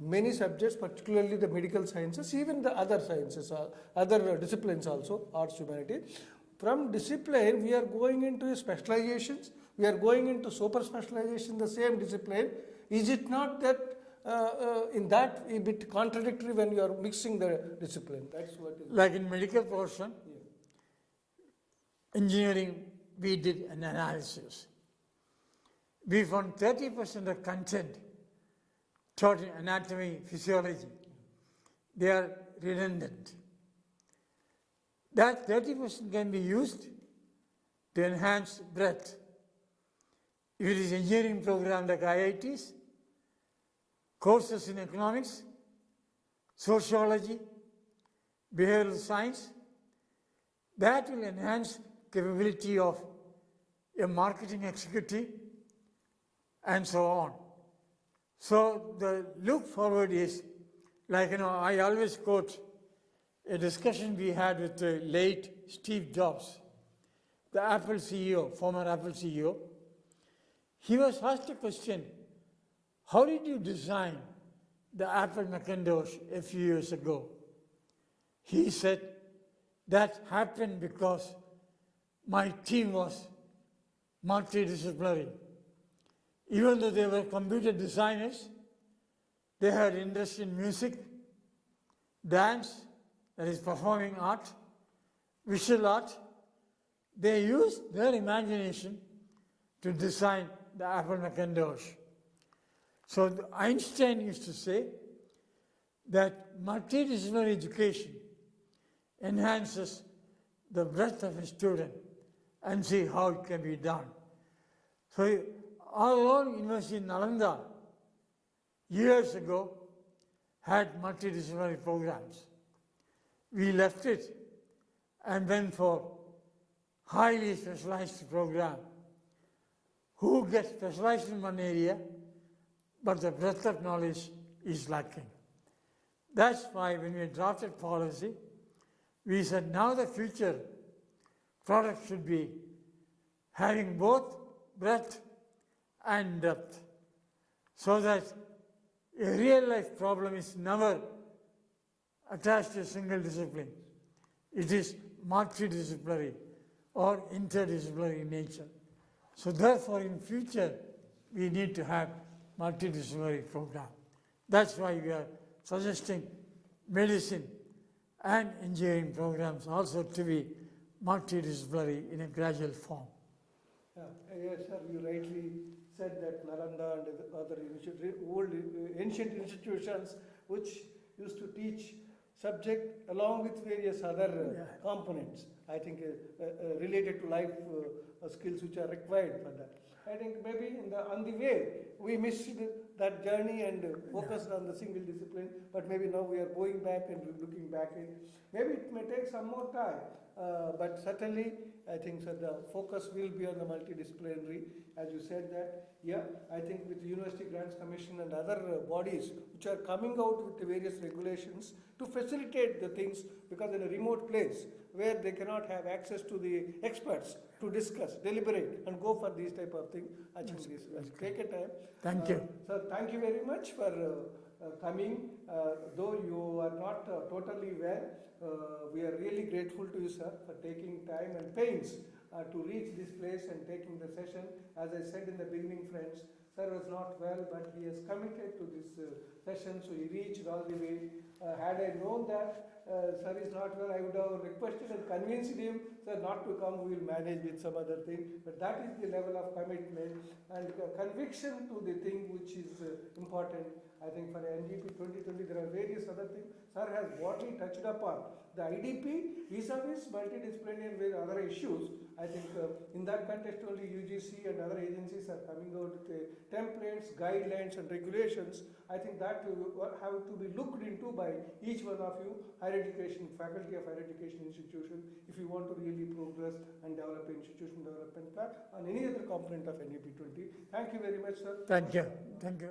many subjects, particularly the medical sciences, even the other sciences, other disciplines also, arts, humanity. From discipline, we are going into specializations, we are going into super specialization in the same discipline. Is it not that in that a bit contradictory when you are mixing the discipline? That's what is. Like in medical portion, engineering, we did an analysis. We found 30% of content taught in anatomy, physiology, they are redundant. That 30% can be used to enhance breadth. If it is engineering program like IITs, courses in economics, sociology, behavioral science, that will enhance capability of a marketing executive and so on. So the look forward is, like, I always quote a discussion we had with the late Steve Jobs, the Apple CEO, former Apple CEO. He was asked a question, how did you design the Apple Macintosh a few years ago? He said, that happened because my team was multidisciplinary. Even though they were computer designers, they had interest in music, dance, that is performing art, visual art. They used their imagination to design the Apple Macintosh. So Einstein used to say that multidisciplinary education enhances the breadth of a student and see how it can be done. So our own university in Nalanda, years ago, had multidisciplinary programs. We left it and went for highly specialized program. Who gets specialized in one area, but the breadth of knowledge is lacking. That's why when we drafted policy, we said now the future product should be having both breadth and depth, so that a real life problem is never attached to a single discipline. It is multidisciplinary or interdisciplinary in nature. So therefore in future we need to have multidisciplinary program. That's why we are suggesting medicine and engineering programs also to be multidisciplinary in a gradual form. Yes, sir, you rightly said that Nalanda and other old ancient institutions which used to teach subject along with various other components. I think, related to life skills which are required for that. I think maybe on the way we missed that journey and focused on the single discipline, but maybe now we are going back and looking back. Maybe it may take some more time, but certainly I think so the focus will be on the multidisciplinary, as you said that. Yeah, I think with the University Grants Commission and other bodies which are coming out with the various regulations to facilitate the things, because in a remote place where they cannot have access to the experts to discuss, deliberate and go for these type of things, I think this will take a time. Thank you. Sir, thank you very much for coming. Though you are not totally well, we are really grateful to you, sir, for taking time and pains to reach this place and taking the session. As I said in the beginning, friends, sir was not well, but he has committed to this session, so he reached all the way. Had I known that sir is not well, I would have requested and convinced him, sir, not to come, we will manage with some other thing. But that is the level of commitment and conviction to the thing which is important. I think for NEP 2020, there are various other things. Sir has broadly touched upon the IDP, vis-a-vis multidisciplinary with other issues. I think in that context only UGC and other agencies are coming out with templates, guidelines and regulations. I think that have to be looked into by each one of you, higher education, faculty of higher education institution, if you want to really progress and develop institution development plan on any other component of NEP 20. Thank you very much, sir. Thank you. Thank you.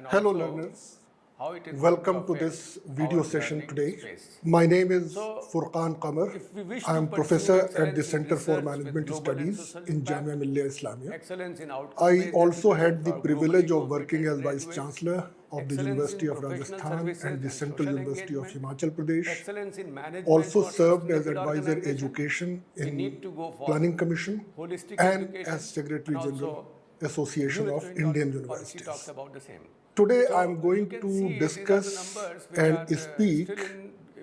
and Hello also learners, how it is welcome going to affect this video our session learning today. space. My name is So, Furqan Qamar. if we wish I to am pursue professor at excellence the in Center for research with Management global and Studies social in impact, Jamia Millia Islamia. excellence in I outcome-based also education had the for privilege globally of working as competent Vice graduates, Chancellor of the excellence University in of professional Rajasthan services and the and Central social University of engagement, Himachal Pradesh. excellence in management Also for served as sustainable Advisor organization. Education We need in to go for Planning Commission holistic and education as Secretary and General also Association New of Education Indian Policy Universities. talks about the same. Today So I'm going you can to see these are the discuss numbers which and are, speak still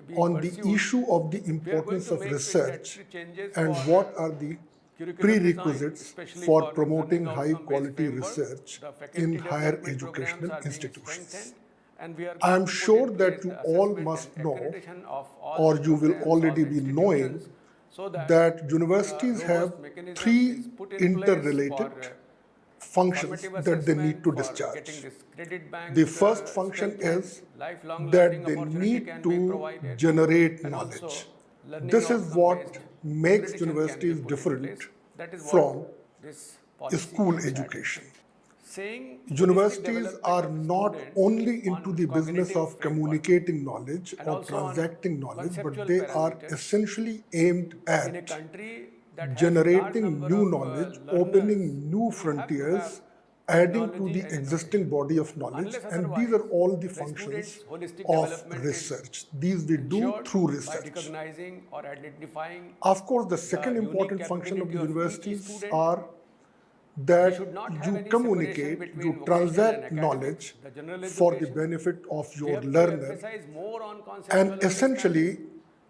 being on the pursued. issue of the We are going importance to of make research statutory changes and for what are the curriculum design, prerequisites especially for for promoting learning high outcome-based quality framework. research The faculty in higher development programs educational are being institutions. strengthened, and we are I going am to put sure in that place you the all assessment must and know, accreditation of all or the you will programs, all already the be knowing, institutions, so that universities robust have mechanism three is put in place interrelated for functions formative that they need assessment, to for discharge. getting this credit bank The first function strengthened, is lifelong that learning they opportunity need can be to provided, generate and knowledge. also learning This is what outcome-based makes accreditation can be universities put in different place. That is from what this policy school aims at. education. Saying holistic Universities development are of not student only on into the business cognitive of framework communicating knowledge and or also on transacting knowledge, but conceptual they are parameters essentially aimed in a at country that has large generating number new of knowledge, learners. opening new You have to frontiers, have adding to technology the and existing innovation. body of knowledge, Unless and these are otherwise, all the the functions student's holistic of development research. These we do ensured through by research. recognizing or identifying Of course, the second unique important function of the capability of each universities student. are We that should not have you any separation communicate, between you vocational and transact academic, knowledge the general for the education. benefit of We your have to learner, emphasize more on conceptual and understanding. essentially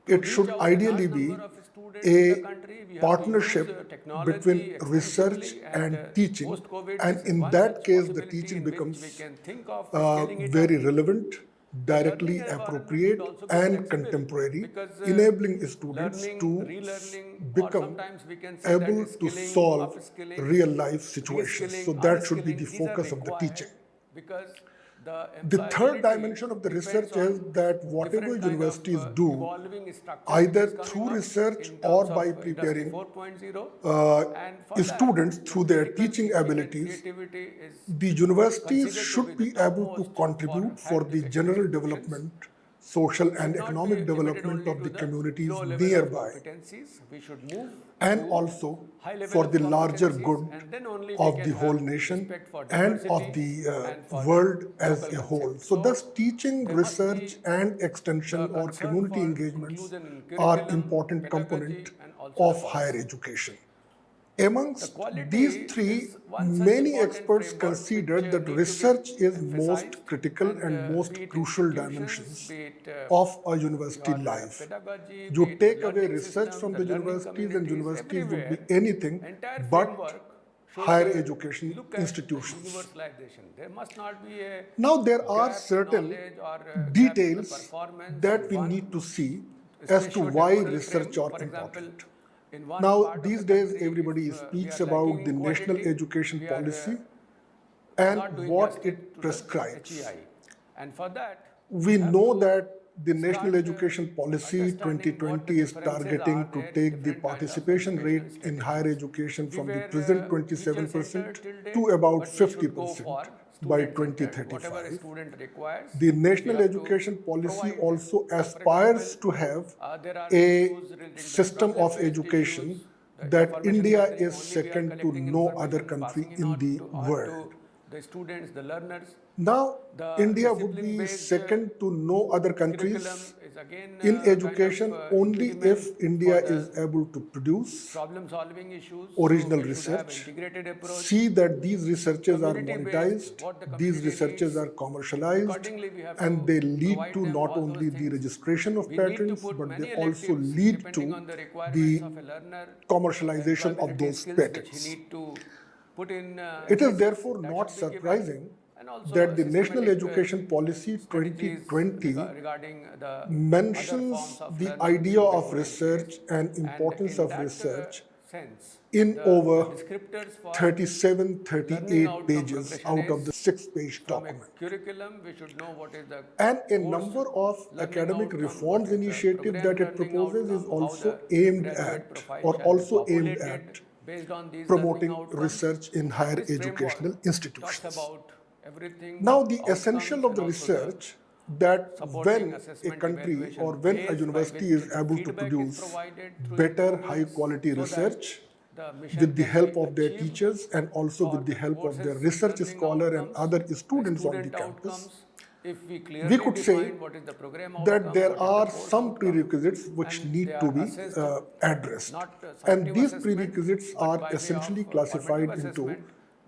To it reach should out a large ideally be number of students in the a country, we have to use, partnership technology between research extensively, and teaching, post-COVID, and this is in one that such case the possibility teaching in which becomes we can think of scaling it very up. relevant, The directly learning environment appropriate should also be and flexible contemporary, because enabling students learning, to relearning, or become sometimes we can say that able to skilling, solve upskilling, real life situations. reskilling, So that should be the unskilling, these are focus of the required teaching. because the The third employability dimension of the depends research on is that whatever different kind of, universities do, evolving structure either which is coming through up research in or terms by of Industry preparing 4.0, and for that, students through their critical teaching thinking and abilities, creativity is the universities considered to should be be the able to topmost contribute higher for the education general institutions. development, social and Should not be economic limited development only of to the communities low level of nearby, competencies. We should move and to also high level for of the larger competencies, good and then only we of can the whole have nation respect for and of diversity the and for world the as local a whole. concept. So thus teaching, there must research be and extension the or concern community for engagements inclusion in are curriculum, important component pedagogy, and also of the higher policy. education. The Amongst quality these three, is one such many important experts framework consider which that need to be research is most emphasized, critical and most be it crucial institutions, dimensions be it of a university your life. pedagogy, You be it take the away learning research system, from the the learning universities, and communities, universities would be everywhere, anything entire but framework should higher education look at institutions. universalization. There must not be a Now there are gap in certain knowledge or a gap in the details performance that in we one need to see as to why spatio-temporal research frame. are For example, important. in one Now, part of these the days, country, everybody if, speaks we are lacking about the in national quality, education we are, policy not and doing what justice it to prescribes. the HEI. And for that, We have know to that the start, National Education Policy understanding what the 2020 is differences targeting are to there in take the different kind of participation educational rate in higher strategies. education We from the were present teacher-centered 27% till date, to about but we should go 50% for by student-centered. Whatever a 2035. student requires, The we National have to Education Policy provide them. also For aspires example, to have there are a issues related to system of concept-based education issues, the that information India gathering, is only we are second to collecting no other information, country passing in on the to world. the students, the learners. Now, The India would be discipline-based, second to no other Curriculum countries is again in kind of, education only impediment if India for the is able to produce problem-solving issues. original So we should have research, integrated approach. see that these researches are Community-based, monetized, what the these community researches needs. are commercialized, Accordingly, we have and to they lead provide to them not all only those the things. registration of We need to patents, put but many they also electives lead depending to on the requirements the of a learner, commercialization of employability those skills patents. which he need to put in. It is places. therefore That not should be given. surprising And also that the National systematic, Education Policy strategies 2020 regarding the other mentions forms of the learning idea should be of put in research place. and importance in of that, research sense, in the over descriptors for 37, learning 38 outcome pages progression out of is the 6-page from a document. curriculum, we should know what is the And a course number of learning academic outcome, reforms what is the initiative program that it learning proposes is outcome, how also the aimed graduate at profile or shall be also aimed populated at based on these promoting learning outcomes. research in higher This framework educational talks institutions. about everything. Now, the outcomes essential of and the also research that supporting when a assessment country evaluation or when a phase by university which is the able to feedback is produce provided through better high improvements quality so that research the mission with the can help be of their achieved teachers and also with the help of their courses, research learning scholar and outcomes, other students on the student campus. outcomes. If we clearly could say define what is the program outcome, That there what is the are course some outcome, prerequisites which and need they to are be assessed addressed. not And summative these assessment, prerequisites but are by way of essentially formative classified into assessment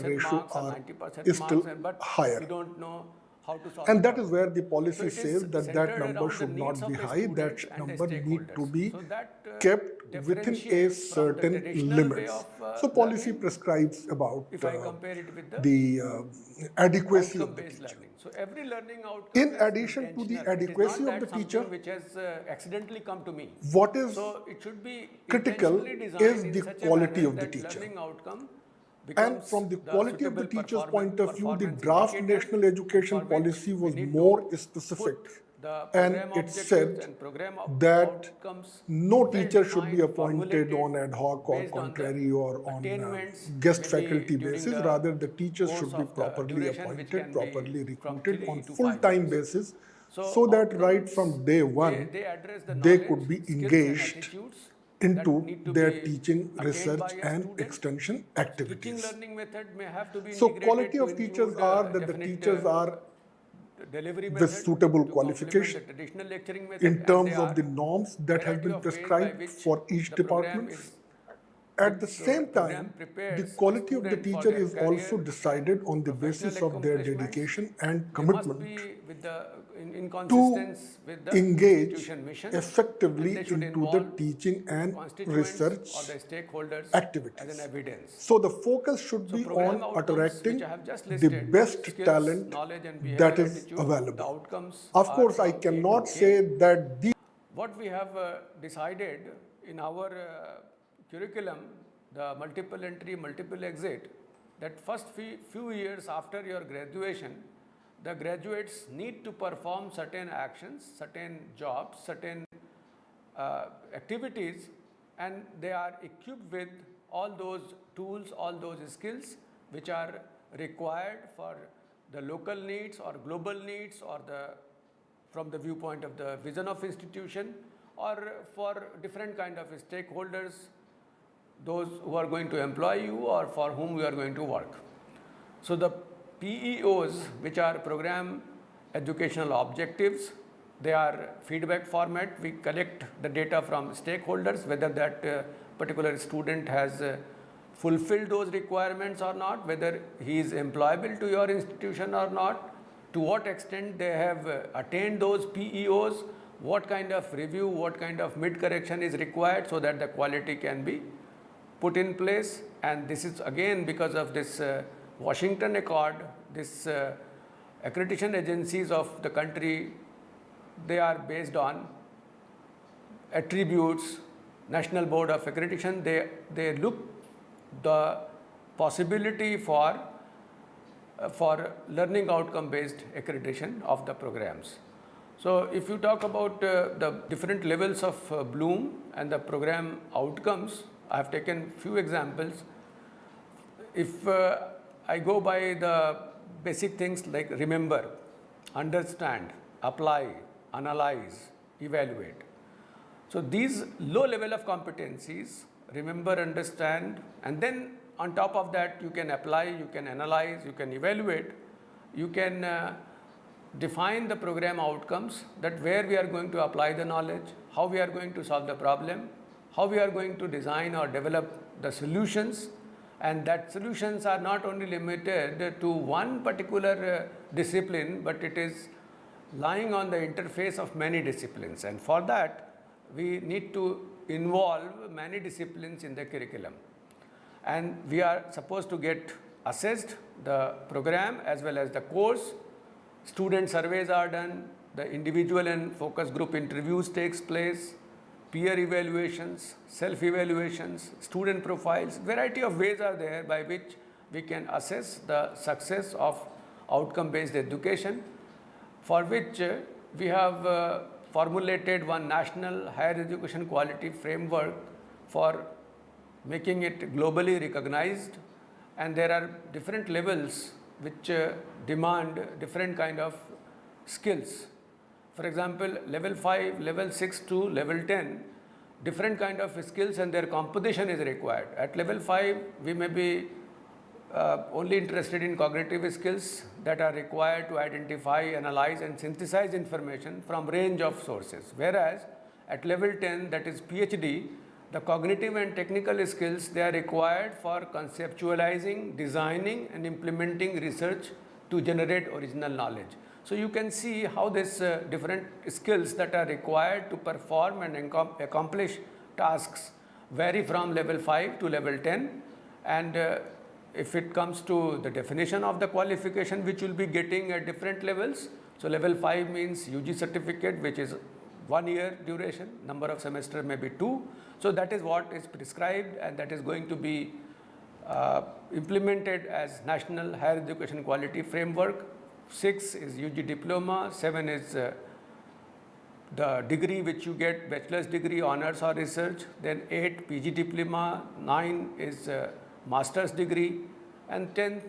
success ratio marks or are 90% is still marks, but higher. we don't know how to solve And the that is where the policy So it is says that centered number around the should needs not of be the high, that student and the number need to stakeholders. be So that kept within a differentiates from the certain traditional way limits. of So policy learning, prescribes about if I compare it with the the adequacy of the outcome-based teacher. learning. So every learning outcome In is addition to the intentional. It is adequacy not of the that teacher, something which has accidentally come to me. what is So it should be critical intentionally is designed in the such a quality manner of the that teacher. learning outcome And becomes from the quality of the suitable teacher's point of view, the performance draft indicator national education for which policy we was need more to specific. put the And program it objectives said and program that outcomes no well teacher should be defined, appointed on formulated ad hoc or based on the contrary or on attainments guest maybe faculty during basis. the Rather, the teachers course should be of the properly duration, which appointed, can properly be from recruited 3 on to 5 full-time years. basis, So so that right from outcomes, day one, they address the they knowledge, could be skills and engaged attitudes into that need to their be teaching, attained research by a and student. extension Teaching activities. learning method may have to be So integrated quality to of teachers include, are that the definite, teachers are delivery with method suitable to complement qualification the traditional lecturing method, in and terms there of the are norms that have variety been of ways by prescribed which for each the program department. is At the same program time, prepares the a quality of the student for teacher their is also career decided on the professional basis of their accomplishments. dedication and They commitment must be with the in to consistence with the engage institution mission, effectively and they should into the involve teaching and constituents research or the stakeholders activities. as an evidence. So the focus should So be program on outcomes, attracting which I have just the listed, best skills, talent knowledge and that behavioral is attitude, the available. outcomes Of are course, I from A to cannot K. say that the What we have decided in our curriculum, the multiple entry, multiple exit, that first few years after your graduation, the graduates need to perform certain actions, certain jobs, certain activities, and they are equipped with all those tools, all those skills which are required for the local needs or global needs, or from the viewpoint of the vision of institution, or for different kind of stakeholders, those who are going to employ you or for whom we are going to work. So the PEOs, which are program educational objectives, they are feedback format. We collect the data from stakeholders, whether that particular student has fulfilled those requirements or not, whether he is employable to your institution or not, to what extent they have attained those PEOs, what kind of review, what kind of mid-correction is required so that the quality can be put in place. And this is again because of this Washington Accord, this accreditation agencies of the country, they are based on attributes. National Board of Accreditation, they look the possibility for learning outcome based accreditation of the programs. So if you talk about the different levels of Bloom and the program outcomes, I have taken few examples. If I go by the basic things like remember, understand, apply, analyze, evaluate. So these low level of competencies, remember, understand, and then on top of that you can apply, you can analyze, you can evaluate, you can define the program outcomes, that where we are going to apply the knowledge, how we are going to solve the problem, how we are going to design or develop the solutions, and that solutions are not only limited to one particular discipline, but it is lying on the interface of many disciplines, and for that we need to involve many disciplines in the curriculum. And we are supposed to get assessed the program as well as the course. Student surveys are done, the individual and focus group interviews takes place, peer evaluations, self-evaluations, student profiles. Variety of ways are there by which we can assess the success of outcome-based education, for which we have formulated one national higher education quality framework for making it globally recognized, and there are different levels which demand different kind of skills. For example, level 5, level 6 to level 10, different kind of skills and their composition is required. At level 5, we may be only interested in cognitive skills that are required to identify, analyze and synthesize information from range of sources. Whereas at level 10, that is PhD, the cognitive and technical skills, they are required for conceptualizing, designing and implementing research to generate original knowledge. So you can see how these different skills that are required to perform and accomplish tasks vary from level 5 to level 10. And if it comes to the definition of the qualification which you'll be getting at different levels, so level 5 means UG certificate, which is 1 year duration, number of semester may be 2. So that is what is prescribed, and that is going to be implemented as National Higher Education Quality Framework. 6 is UG diploma, 7 is the degree which you get, bachelor's degree, honors or research, then 8 PG diploma, 9 is master's degree, and 10,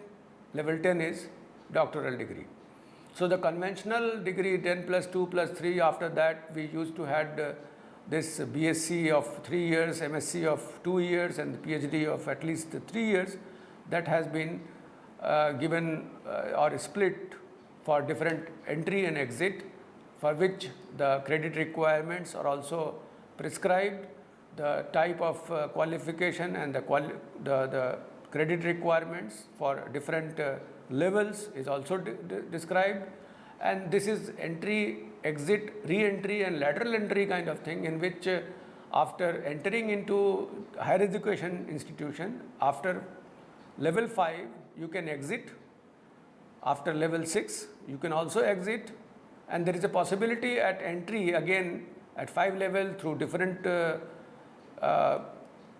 level 10 is doctoral degree. So the conventional degree 10 plus 2 plus 3, after that we used to had this BSc of 3 years, MSc of 2 years, and PhD of at least 3 years. That has been given or split for different entry and exit, for which the credit requirements are also prescribed. The type of qualification and the credit requirements for different levels is also described. And this is entry, exit, re-entry and lateral entry kind of thing, in which after entering into higher education institution, after level 5 you can exit, after level 6 you can also exit, and there is a possibility at entry again at 5 level through different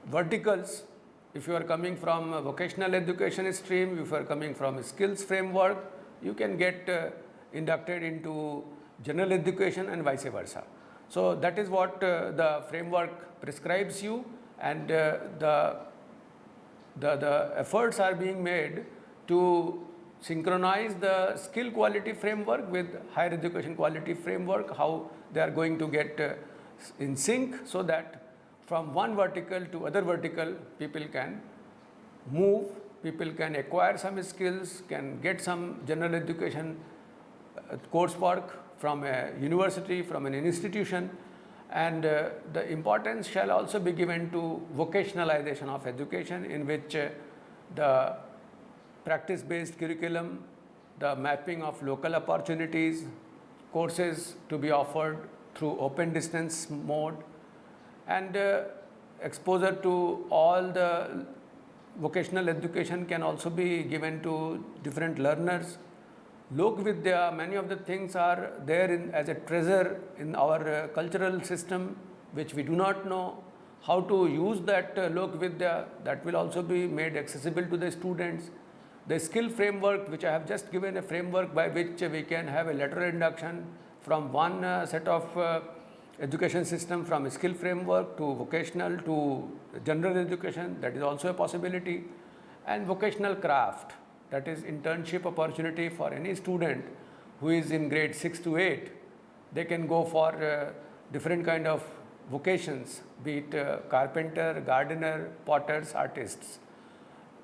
verticals. If you are coming from a vocational education stream, if you are coming from a skills framework, you can get inducted into general education and vice versa. So that is what the framework prescribes you, and the efforts are being made to synchronize the skill quality framework with higher education quality framework, how they are going to get in sync, so that from one vertical to other vertical people can move, people can acquire some skills, can get some general education coursework from a university, from an institution, and the importance shall also be given to vocationalization of education, in which the practice-based curriculum, the mapping of local opportunities, courses to be offered through open distance mode, and exposure to all the vocational education can also be given to different learners. Lok Vidya, many of the things are there as a treasure in our cultural system, which we do not know how to use that Lok Vidya. That will also be made accessible to the students. The skill framework, which I have just given a framework by which we can have a lateral induction from one set of education system, from a skill framework to vocational to general education, that is also a possibility. And vocational craft, that is internship opportunity for any student who is in grade 6 to 8. They can go for different kind of vocations, be it carpenter, gardener, potters, artists.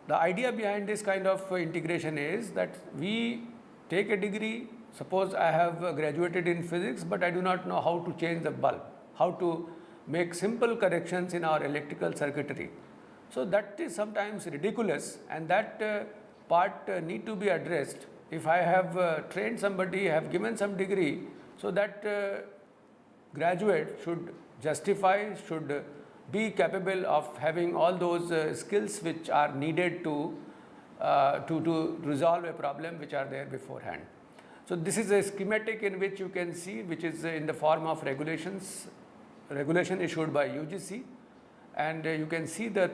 The idea behind this kind of integration is that we take a degree. Suppose I have graduated in physics, but I do not know how to change the bulb, how to make simple corrections in our electrical circuitry. So that is sometimes ridiculous, and that part need to be addressed. If I have trained somebody, have given some degree, so that graduate should justify, should be capable of having all those skills which are needed to resolve a problem which are there beforehand. So this is a schematic in which you can see, which is in the form of regulation issued by UGC, and you can see the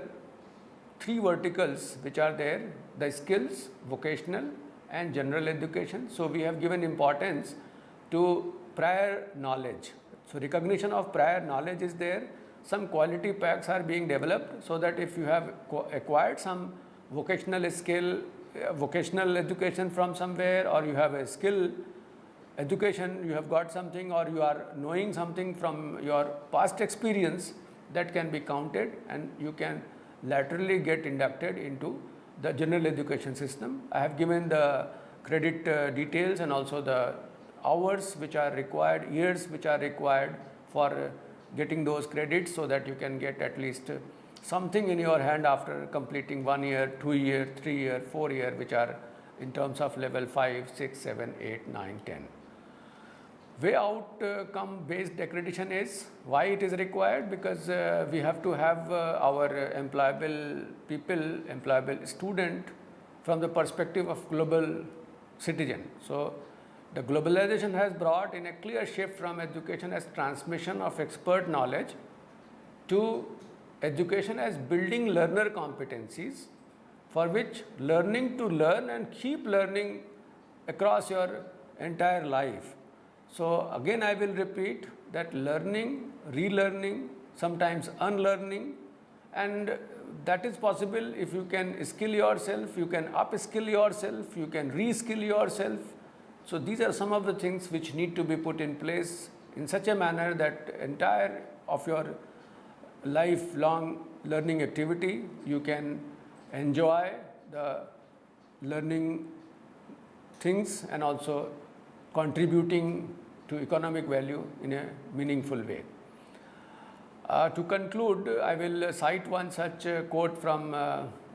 3 verticals which are there: the skills, vocational and general education. So we have given importance to prior knowledge. So recognition of prior knowledge is there. Some quality packs are being developed, so that if you have acquired some vocational skill, vocational education from somewhere, or you have a skill education, you have got something, or you are knowing something from your past experience, that can be counted, and you can laterally get inducted into the general education system. I have given the credit details and also the hours which are required, years which are required for getting those credits, so that you can get at least something in your hand after completing 1 year, 2 year, 3 year, 4 year, which are in terms of level 5, 6, 7, 8, 9, 10. Way outcome based accreditation is why it is required, because we have to have our employable people, employable student from the perspective of global citizen. So the globalization has brought in a clear shift from education as transmission of expert knowledge to education as building learner competencies, for which learning to learn and keep learning across your entire life. So again I will repeat that learning, relearning, sometimes unlearning, and that is possible if you can skill yourself, you can upskill yourself, you can reskill yourself. So these are some of the things which need to be put in place in such a manner that entire of your lifelong learning activity, you can enjoy the learning things and also contributing to economic value in a meaningful way. To conclude, I will cite one such quote from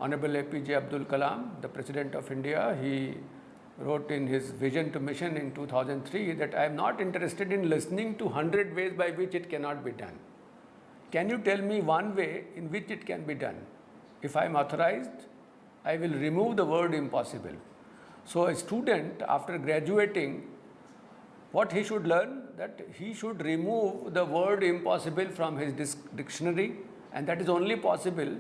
Honorable APJ Abdul Kalam, the President of India. He wrote in his Vision to Mission in 2003 that I am not interested in listening to 100 ways by which it cannot be done. Can you tell me one way in which it can be done? If I am authorized, I will remove the word impossible. So a student after graduating, what he should learn, that he should remove the word impossible from his dictionary, and that is only possible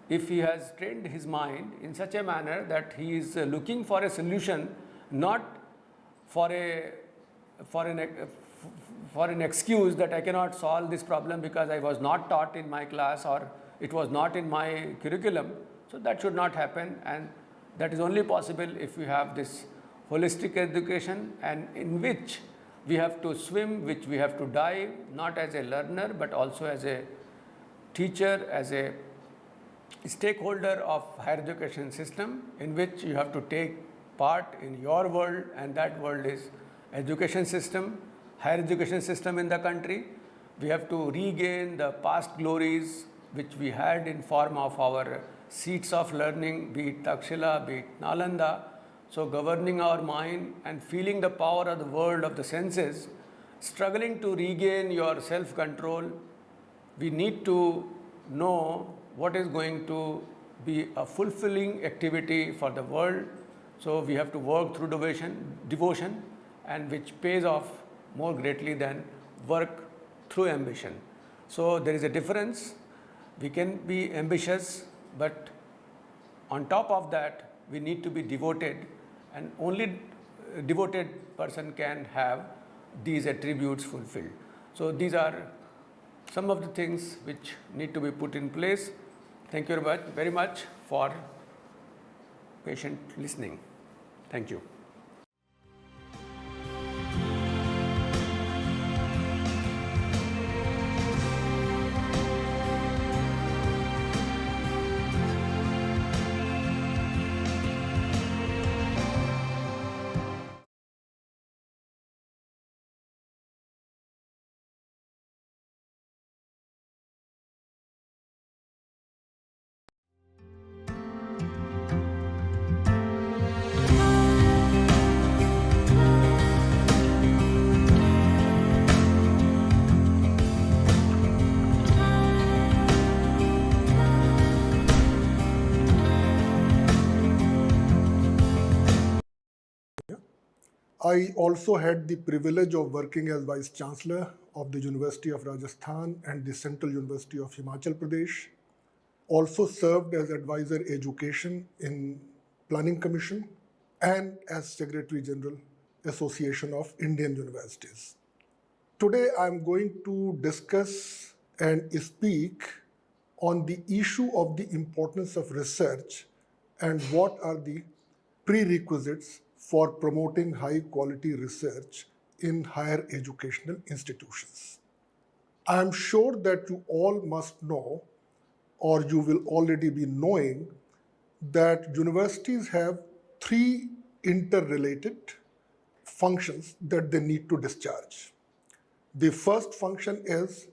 if he has trained his mind in such a manner that he is looking for a solution, not for an excuse that I cannot solve this problem because I was not taught in my class or it was not in my curriculum. So that should not happen, and that is only possible if we have this holistic education, and in which we have to swim, which we have to dive, not as a learner but also as a teacher, as a stakeholder of higher education system, in which you have to take part in your world, and that world is education system, higher education system in the country. We have to regain the past glories which we had in form of our seats of learning, be it Takshila, be it Nalanda. So governing our mind and feeling the power of the world of the senses, struggling to regain your self-control, we need to know what is going to be a fulfilling activity for the world. So we have to work through devotion, and which pays off more greatly than work through ambition. So there is a difference. We can be ambitious, but on top of that, we need to be devoted, and only a devoted person can have these attributes fulfilled. So these are some of the things which need to be put in place. Thank you very much for patient listening. Thank you. I also had the privilege of working as Vice Chancellor of the University of Rajasthan and the Central University of Himachal Pradesh. Also served as Advisor Education in Planning Commission and as Secretary General, Association of Indian Universities. Today I'm going to discuss and speak on the issue of the importance of research and what are the prerequisites for promoting high quality research in higher educational institutions. I am sure that you all must know, or you will already be knowing, that universities have three interrelated functions that they need to discharge. The first function is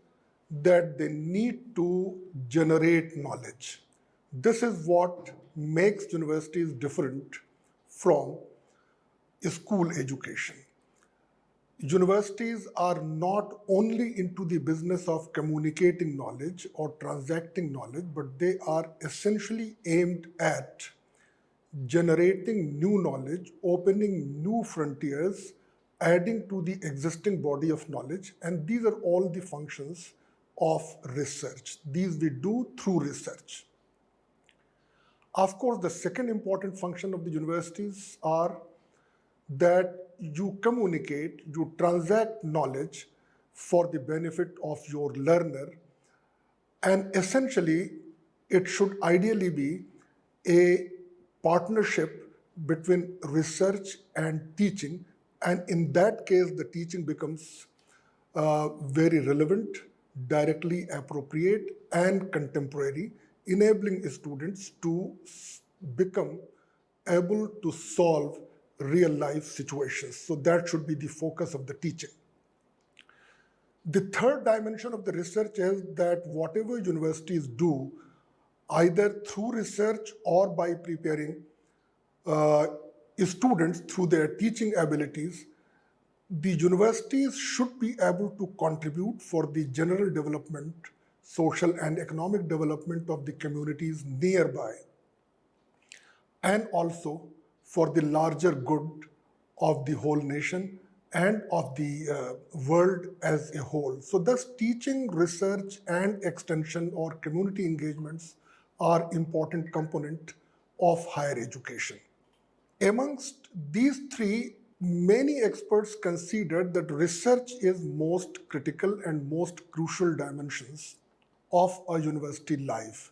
that they need to generate knowledge. This is what makes universities different from school education. Universities are not only into the business of communicating knowledge or transacting knowledge, but they are essentially aimed at generating new knowledge, opening new frontiers, adding to the existing body of knowledge, and these are all the functions of research. These we do through research. Of course, the second important function of the universities are that you communicate, you transact knowledge for the benefit of your learner, and essentially it should ideally be a partnership between research and teaching, and in that case the teaching becomes very relevant, directly appropriate and contemporary, enabling students to become able to solve real life situations. So that should be the focus of the teaching. The third dimension of the research is that whatever universities do, either through research or by preparing students through their teaching abilities, the universities should be able to contribute for the general development, social and economic development of the communities nearby, and also for the larger good of the whole nation and of the world as a whole. So thus teaching, research and extension or community engagements are important component of higher education. Amongst these three, many experts consider that research is most critical and most crucial dimensions of a university life.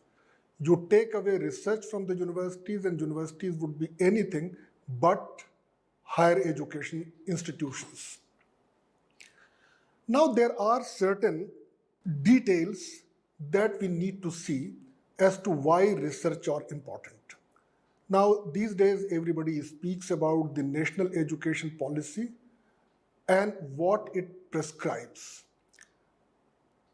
You take away research from the universities and universities would be anything but higher education institutions. Now there are certain details that we need to see as to why research are important. Now, these days, everybody speaks about the national education policy and what it prescribes.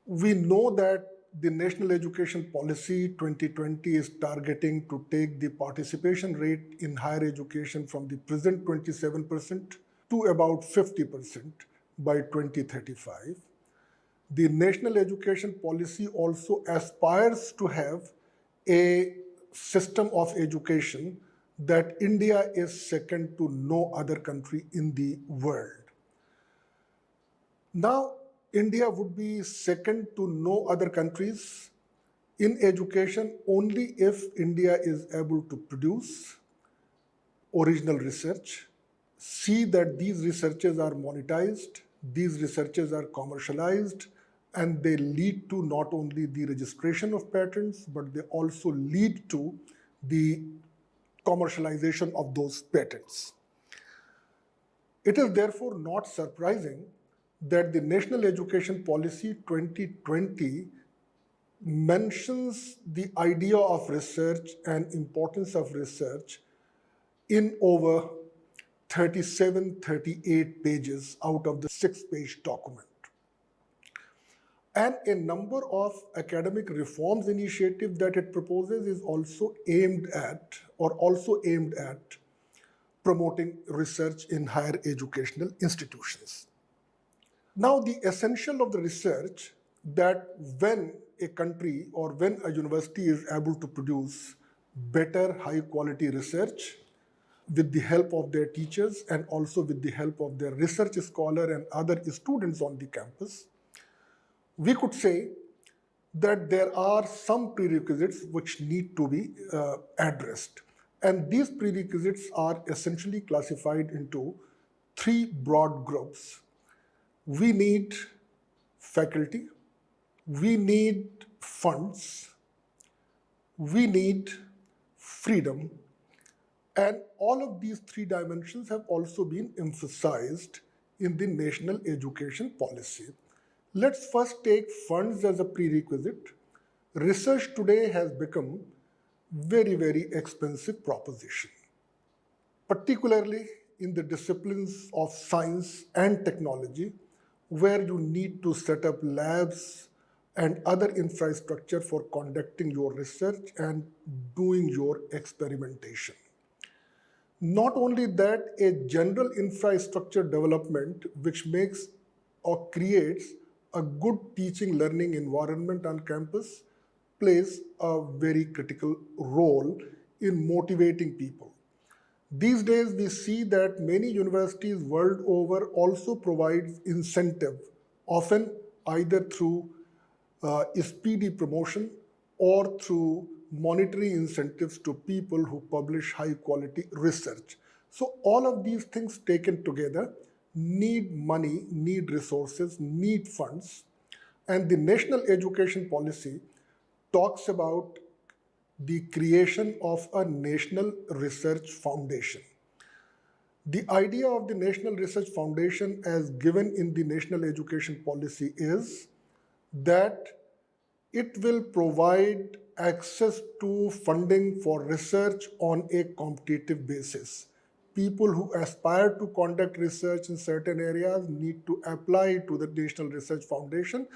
We know that the National Education Policy 2020 is targeting to take the participation rate in higher education from the present 27% to about 50% by 2035. The National Education Policy also aspires to have a system of education that India is second to no other country in the world. Now, India would be second to no other countries in education only if India is able to produce original research, see that these researches are monetized, these researches are commercialized, and they lead to not only the registration of patents, but they also lead to the commercialization of those patents. It is therefore not surprising that the National Education Policy 2020 mentions the idea of research and importance of research in over 37, 38 pages out of the 6-page document. And a number of academic reforms initiatives that it proposes is also aimed at promoting research in higher educational institutions. Now, the essential of the research that when a country or when a university is able to produce better high quality research with the help of their teachers and also with the help of their research scholar and other students on the campus, we could say that there are some prerequisites which need to be addressed. And these prerequisites are essentially classified into three broad groups. We need faculty, we need funds, we need freedom, and all of these three dimensions have also been emphasized in the National Education Policy. Let's first take funds as a prerequisite. Research today has become very, very expensive proposition, particularly in the disciplines of science and technology, where you need to set up labs and other infrastructure for conducting your research and doing your experimentation. Not only that, a general infrastructure development which makes or creates a good teaching learning environment on campus plays a very critical role in motivating people. These days, we see that many universities world over also provide incentive, often either through speedy promotion or through monetary incentives to people who publish high quality research. So all of these things taken together need money, need resources, need funds. And the national education policy talks about the creation of a national research foundation. The idea of the National Research Foundation, as given in the National Education Policy, is that it will provide access to funding for research on a competitive basis. People who aspire to conduct research in certain areas need to apply to the National Research Foundation,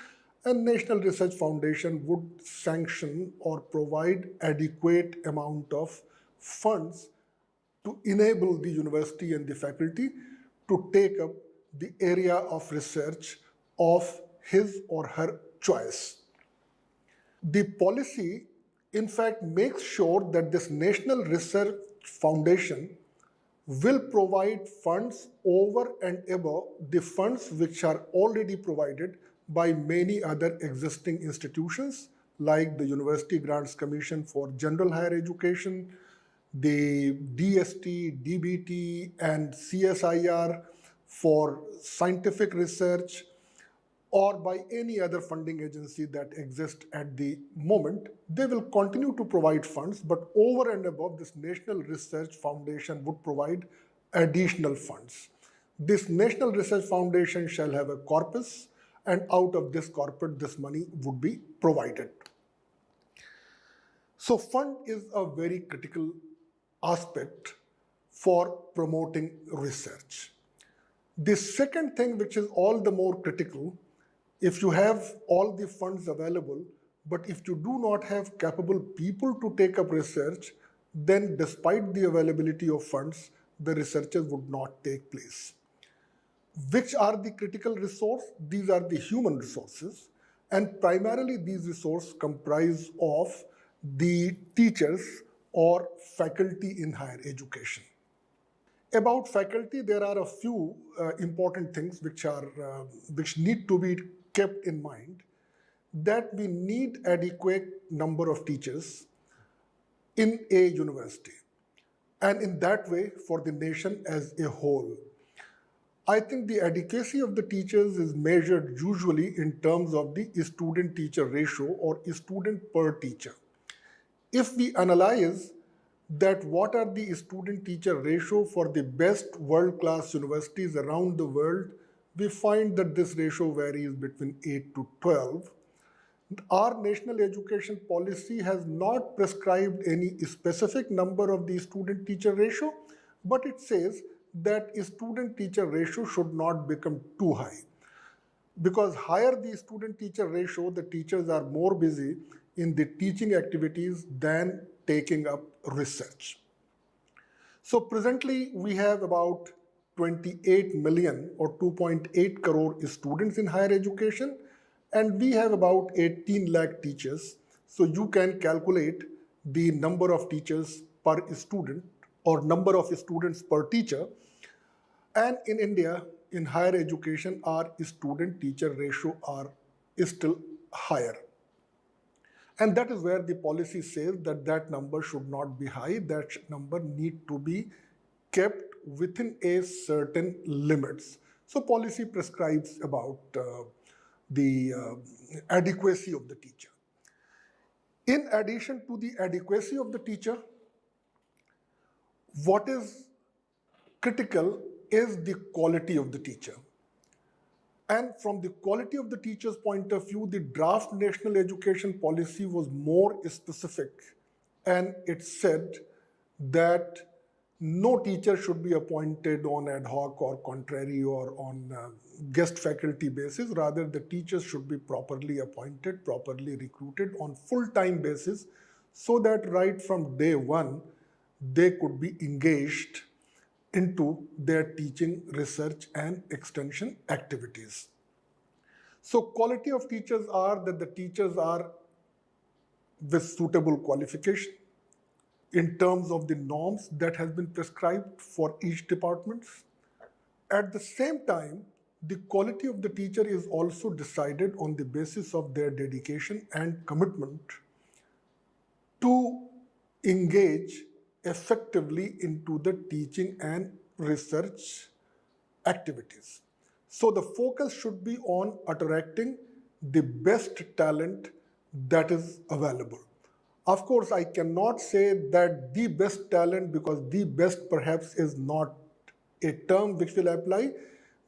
and National Research Foundation would sanction or provide adequate amount of funds to enable the university and the faculty to take up the area of research of his or her choice. The policy, in fact, makes sure that this National Research Foundation will provide funds over and above the funds which are already provided by many other existing institutions like the University Grants Commission for General Higher Education, the DST, DBT, and CSIR for scientific research, or by any other funding agency that exists at the moment. They will continue to provide funds, but over and above, this National Research Foundation would provide additional funds. This National Research Foundation shall have a corpus, and out of this corpus, this money would be provided. So fund is a very critical aspect for promoting research. The second thing, which is all the more critical, if you have all the funds available, but if you do not have capable people to take up research, then despite the availability of funds, the researches would not take place. Which are the critical resources? These are the human resources, and primarily these resources comprise of the teachers or faculty in higher education. About faculty, there are a few important things which need to be kept in mind, that we need adequate number of teachers in a university, and in that way for the nation as a whole. I think the adequacy of the teachers is measured usually in terms of the student-teacher ratio or student per teacher. If we analyze that what are the student-teacher ratio for the best world-class universities around the world, we find that this ratio varies between 8 to 12. Our national education policy has not prescribed any specific number of the student-teacher ratio, but it says that student-teacher ratio should not become too high. Because higher the student-teacher ratio, the teachers are more busy in the teaching activities than taking up research. So presently, we have about 28 million or 2.8 crore students in higher education, and we have about 18 lakh teachers. So you can calculate the number of teachers per student or number of students per teacher. And in India, in higher education, our student-teacher ratio is still higher. And that is where the policy says that that number should not be high, that number need to be kept within a certain limits. So policy prescribes about the adequacy of the teacher. In addition to the adequacy of the teacher, what is critical is the quality of the teacher. And from the quality of the teacher's point of view, the draft national education policy was more specific, and it said that no teacher should be appointed on ad hoc or contrary or on guest faculty basis. Rather, the teachers should be properly appointed, properly recruited on full-time basis, so that right from day one, they could be engaged into their teaching, research, and extension activities. So quality of teachers are that the teachers are with suitable qualification in terms of the norms that has been prescribed for each department. At the same time, the quality of the teacher is also decided on the basis of their dedication and commitment to engage effectively into the teaching and research activities. So the focus should be on attracting the best talent that is available. Of course, I cannot say that the best talent, because the best perhaps is not a term which will apply,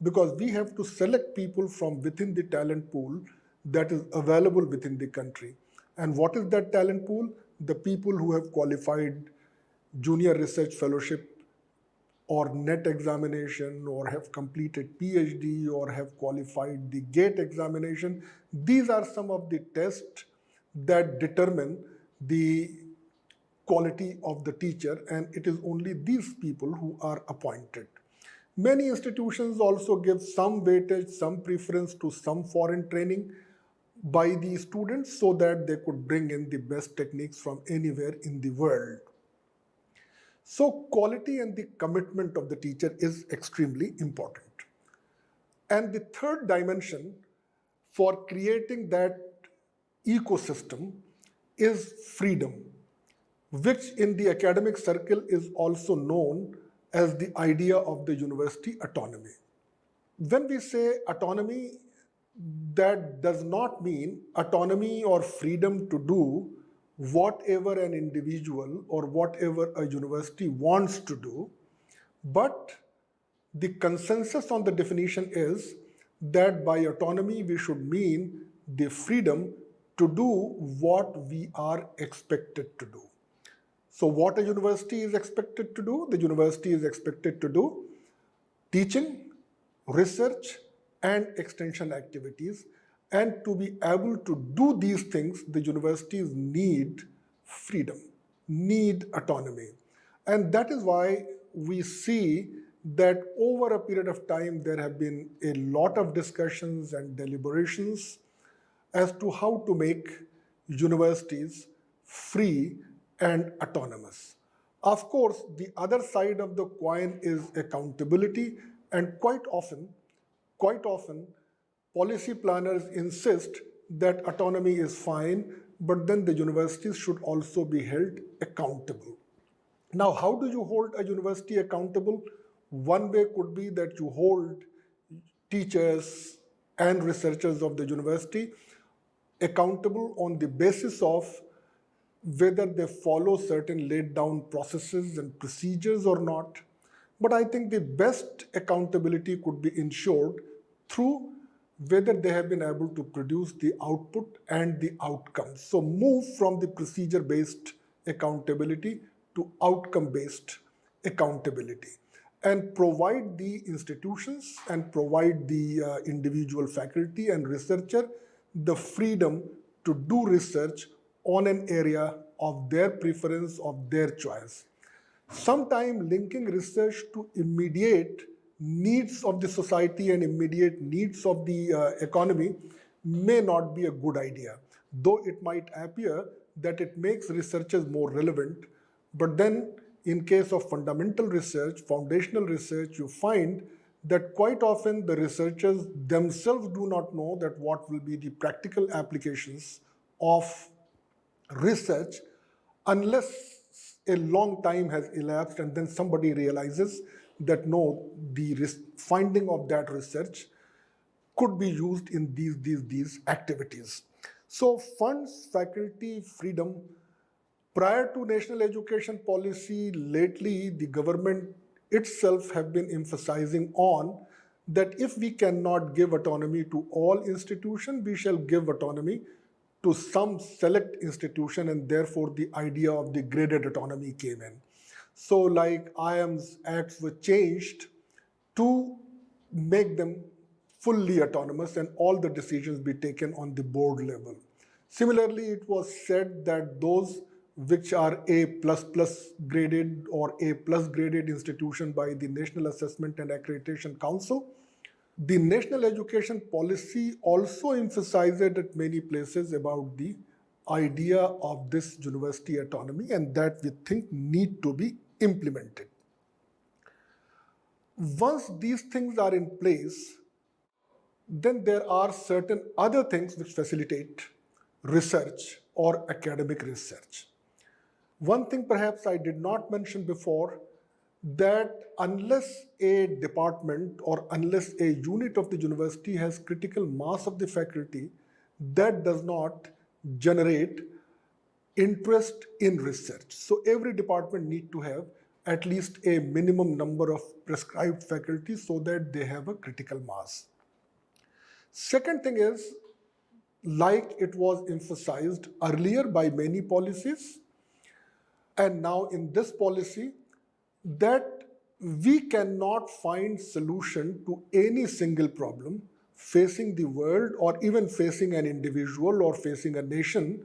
because we have to select people from within the talent pool that is available within the country. And what is that talent pool? The people who have qualified junior research fellowship or NET examination, or have completed PhD, or have qualified the GATE examination. These are some of the tests that determine the quality of the teacher, and it is only these people who are appointed. Many institutions also give some weightage, some preference to some foreign training by the students so that they could bring in the best techniques from anywhere in the world. So quality and the commitment of the teacher is extremely important. And the third dimension for creating that ecosystem is freedom, which in the academic circle is also known as the idea of the university autonomy. When we say autonomy, that does not mean autonomy or freedom to do whatever an individual or whatever a university wants to do, but the consensus on the definition is that by autonomy we should mean the freedom to do what we are expected to do. So what a university is expected to do? The university is expected to do teaching, research, and extension activities. And to be able to do these things, the universities need freedom, need autonomy. And that is why we see that over a period of time, there have been a lot of discussions and deliberations as to how to make universities free and autonomous. Of course, the other side of the coin is accountability, and quite often, policy planners insist that autonomy is fine, but then the universities should also be held accountable. Now, how do you hold a university accountable? One way could be that you hold teachers and researchers of the university accountable on the basis of whether they follow certain laid down processes and procedures or not. But I think the best accountability could be ensured through whether they have been able to produce the output and the outcomes. So move from the procedure-based accountability to outcome-based accountability, and provide the institutions and provide the individual faculty and researcher the freedom to do research on an area of their preference, of their choice. Sometimes linking research to immediate needs of the society and immediate needs of the economy may not be a good idea, though it might appear that it makes researchers more relevant. But then in case of fundamental research, foundational research, you find that quite often the researchers themselves do not know that what will be the practical applications of research unless a long time has elapsed and then somebody realizes that no, the finding of that research could be used in these activities. So funds, faculty, freedom. Prior to national education policy, lately the government itself have been emphasizing on that if we cannot give autonomy to all institutions, we shall give autonomy to some select institution, and therefore the idea of the graded autonomy came in. So like IIM's acts were changed to make them fully autonomous and all the decisions be taken on the board level. Similarly, it was said that those which are A++ graded or A+ graded institution by the National Assessment and Accreditation Council. The national education policy also emphasizes at many places about the idea of this university autonomy, and that we think need to be implemented. Once these things are in place, then there are certain other things which facilitate research or academic research. One thing perhaps I did not mention before, that unless a department or unless a unit of the university has critical mass of the faculty, that does not generate interest in research. So every department need to have at least a minimum number of prescribed faculty so that they have a critical mass. Second thing is, like it was emphasized earlier by many policies, and now in this policy, that we cannot find solution to any single problem facing the world or even facing an individual or facing a nation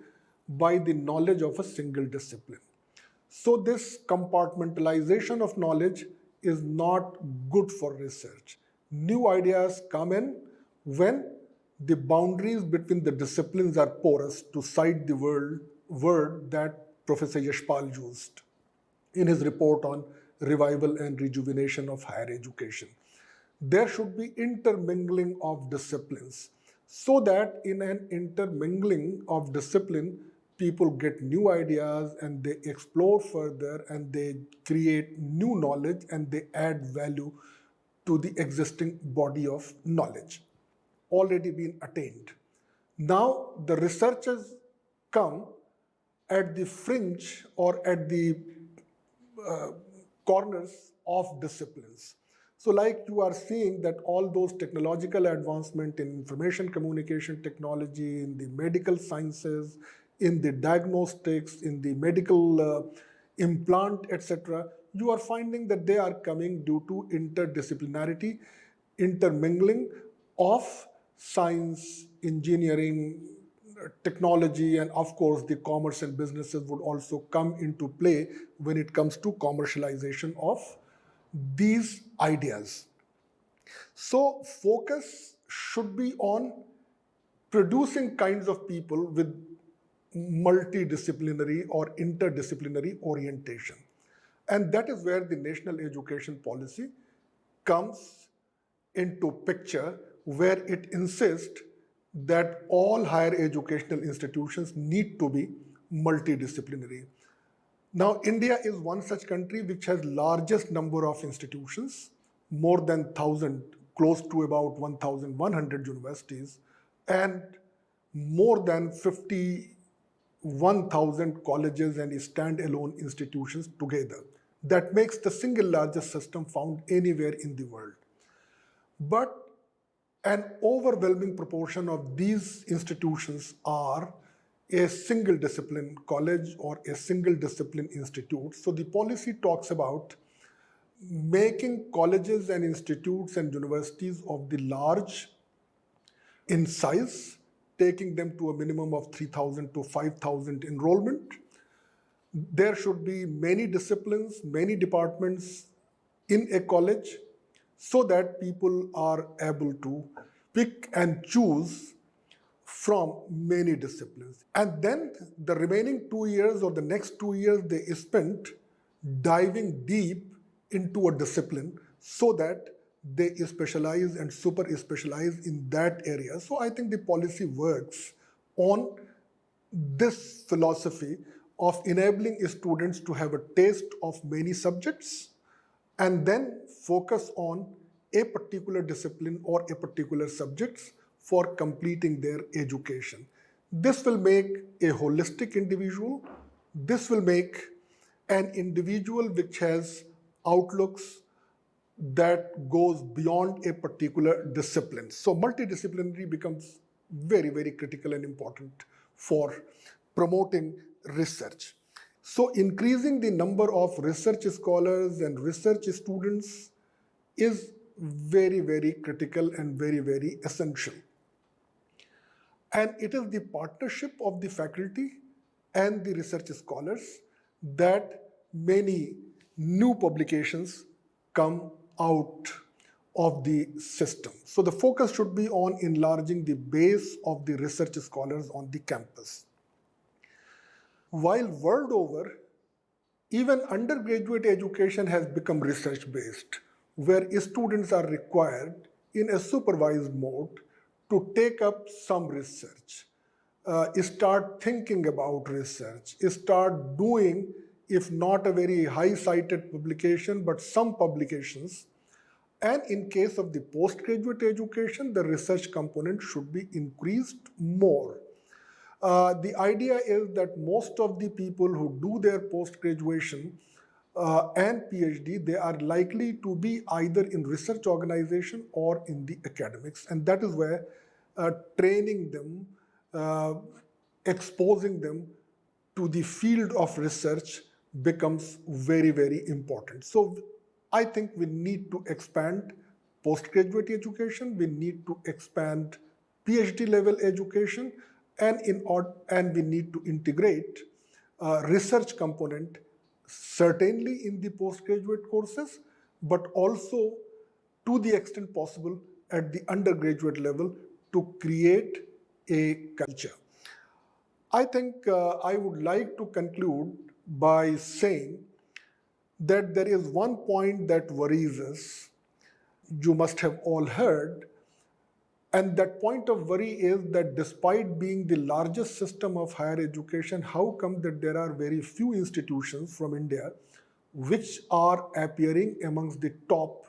by the knowledge of a single discipline. So this compartmentalization of knowledge is not good for research. New ideas come in when the boundaries between the disciplines are porous, to cite the word that Professor Yashpal used in his report on revival and rejuvenation of higher education. There should be intermingling of disciplines so that in an intermingling of discipline, people get new ideas and they explore further and they create new knowledge and they add value to the existing body of knowledge already been attained. Now the researchers come at the fringe or at the corners of disciplines. So like you are seeing that all those technological advancement in information communication technology, in the medical sciences, in the diagnostics, in the medical implant, etc., you are finding that they are coming due to interdisciplinarity, intermingling of science, engineering, technology, and of course the commerce and businesses would also come into play when it comes to commercialization of these ideas. So focus should be on producing kinds of people with multidisciplinary or interdisciplinary orientation. And that is where the national education policy comes into picture, where it insists that all higher educational institutions need to be multidisciplinary. Now, India is one such country which has largest number of institutions, more than 1,000, close to about 1,100 universities, and more than 51,000 colleges and standalone institutions together. That makes the single largest system found anywhere in the world. But an overwhelming proportion of these institutions are a single discipline college or a single discipline institute. So the policy talks about making colleges and institutes and universities of the large in size, taking them to a minimum of 3,000 to 5,000 enrollment. There should be many disciplines, many departments in a college so that people are able to pick and choose from many disciplines. And then the remaining 2 years or the next 2 years they spent diving deep into a discipline so that they specialize and super specialize in that area. So I think the policy works on this philosophy of enabling students to have a taste of many subjects and then focus on a particular discipline or a particular subjects for completing their education. This will make a holistic individual. This will make an individual which has outlooks that goes beyond a particular discipline. So multidisciplinary becomes very, very critical and important for promoting research. So increasing the number of research scholars and research students is very, very critical and very, very essential. And it is the partnership of the faculty and the research scholars that many new publications come out of the system. So the focus should be on enlarging the base of the research scholars on the campus. While world over, even undergraduate education has become research-based, where students are required in a supervised mode to take up some research, start thinking about research, start doing, if not a very high-cited publication, but some publications. And in case of the postgraduate education, the research component should be increased more. The idea is that most of the people who do their post-graduation and PhD, they are likely to be either in research organization or in the academics. And that is where training them, exposing them to the field of research becomes very, very important. So I think we need to expand postgraduate education, we need to expand PhD level education, and we need to integrate research component certainly in the postgraduate courses, but also to the extent possible at the undergraduate level to create a culture. I think I would like to conclude by saying that there is one point that worries us. You must have all heard. And that point of worry is that despite being the largest system of higher education, how come that there are very few institutions from India which are appearing amongst the top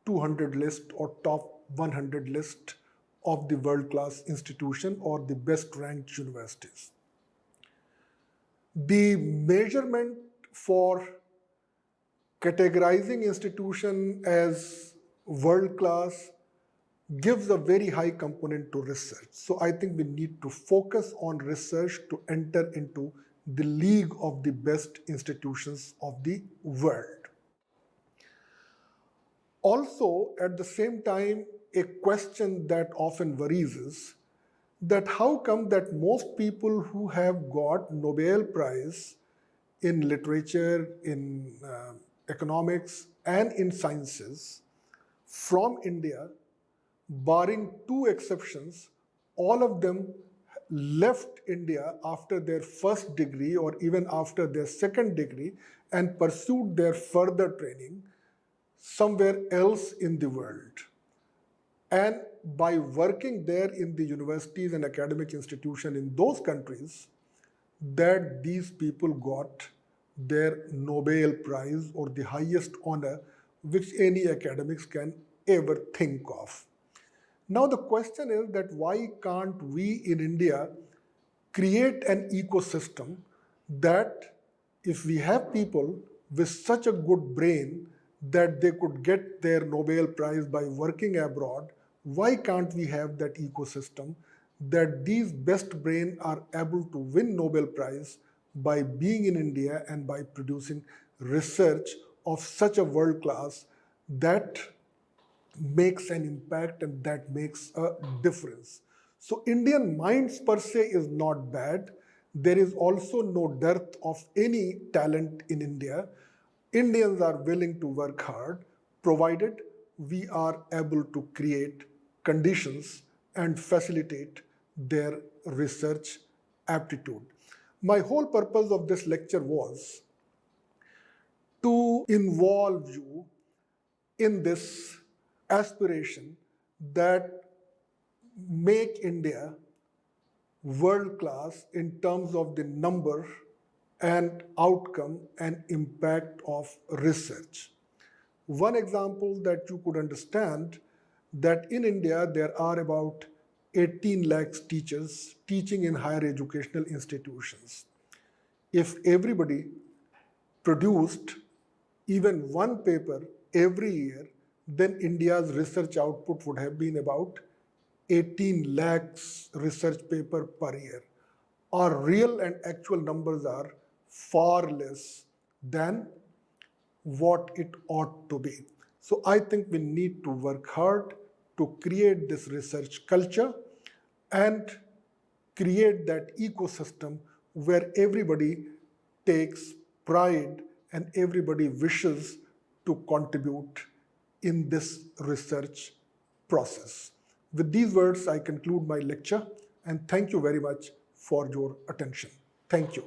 200 list or top 100 list of the world-class institution or the best-ranked universities? The measurement for categorizing institution as world-class gives a very high component to research. So I think we need to focus on research to enter into the league of the best institutions of the world. Also, at the same time, a question that often worries us, that how come that most people who have got Nobel Prize in literature, in economics, and in sciences from India, barring two exceptions, all of them left India after their first degree or even after their second degree and pursued their further training somewhere else in the world. And by working there in the universities and academic institutions in those countries, that these people got their Nobel Prize or the highest honor which any academics can ever think of. Now the question is that why can't we in India create an ecosystem that if we have people with such a good brain that they could get their Nobel Prize by working abroad, why can't we have that ecosystem that these best brains are able to win Nobel Prize by being in India and by producing research of such a world class that makes an impact and that makes a difference. So Indian minds per se is not bad. There is also no dearth of any talent in India. Indians are willing to work hard, provided we are able to create conditions and facilitate their research aptitude. My whole purpose of this lecture was to involve you in this aspiration that make India world class in terms of the number and outcome and impact of research. One example that you could understand, that in India there are about 18 lakhs teachers teaching in higher educational institutions. If everybody produced even one paper every year, then India's research output would have been about 18 lakhs research paper per year. Our real and actual numbers are far less than what it ought to be. So I think we need to work hard to create this research culture and create that ecosystem where everybody takes pride and everybody wishes to contribute in this research process. With these words, I conclude my lecture and thank you very much for your attention. Thank you.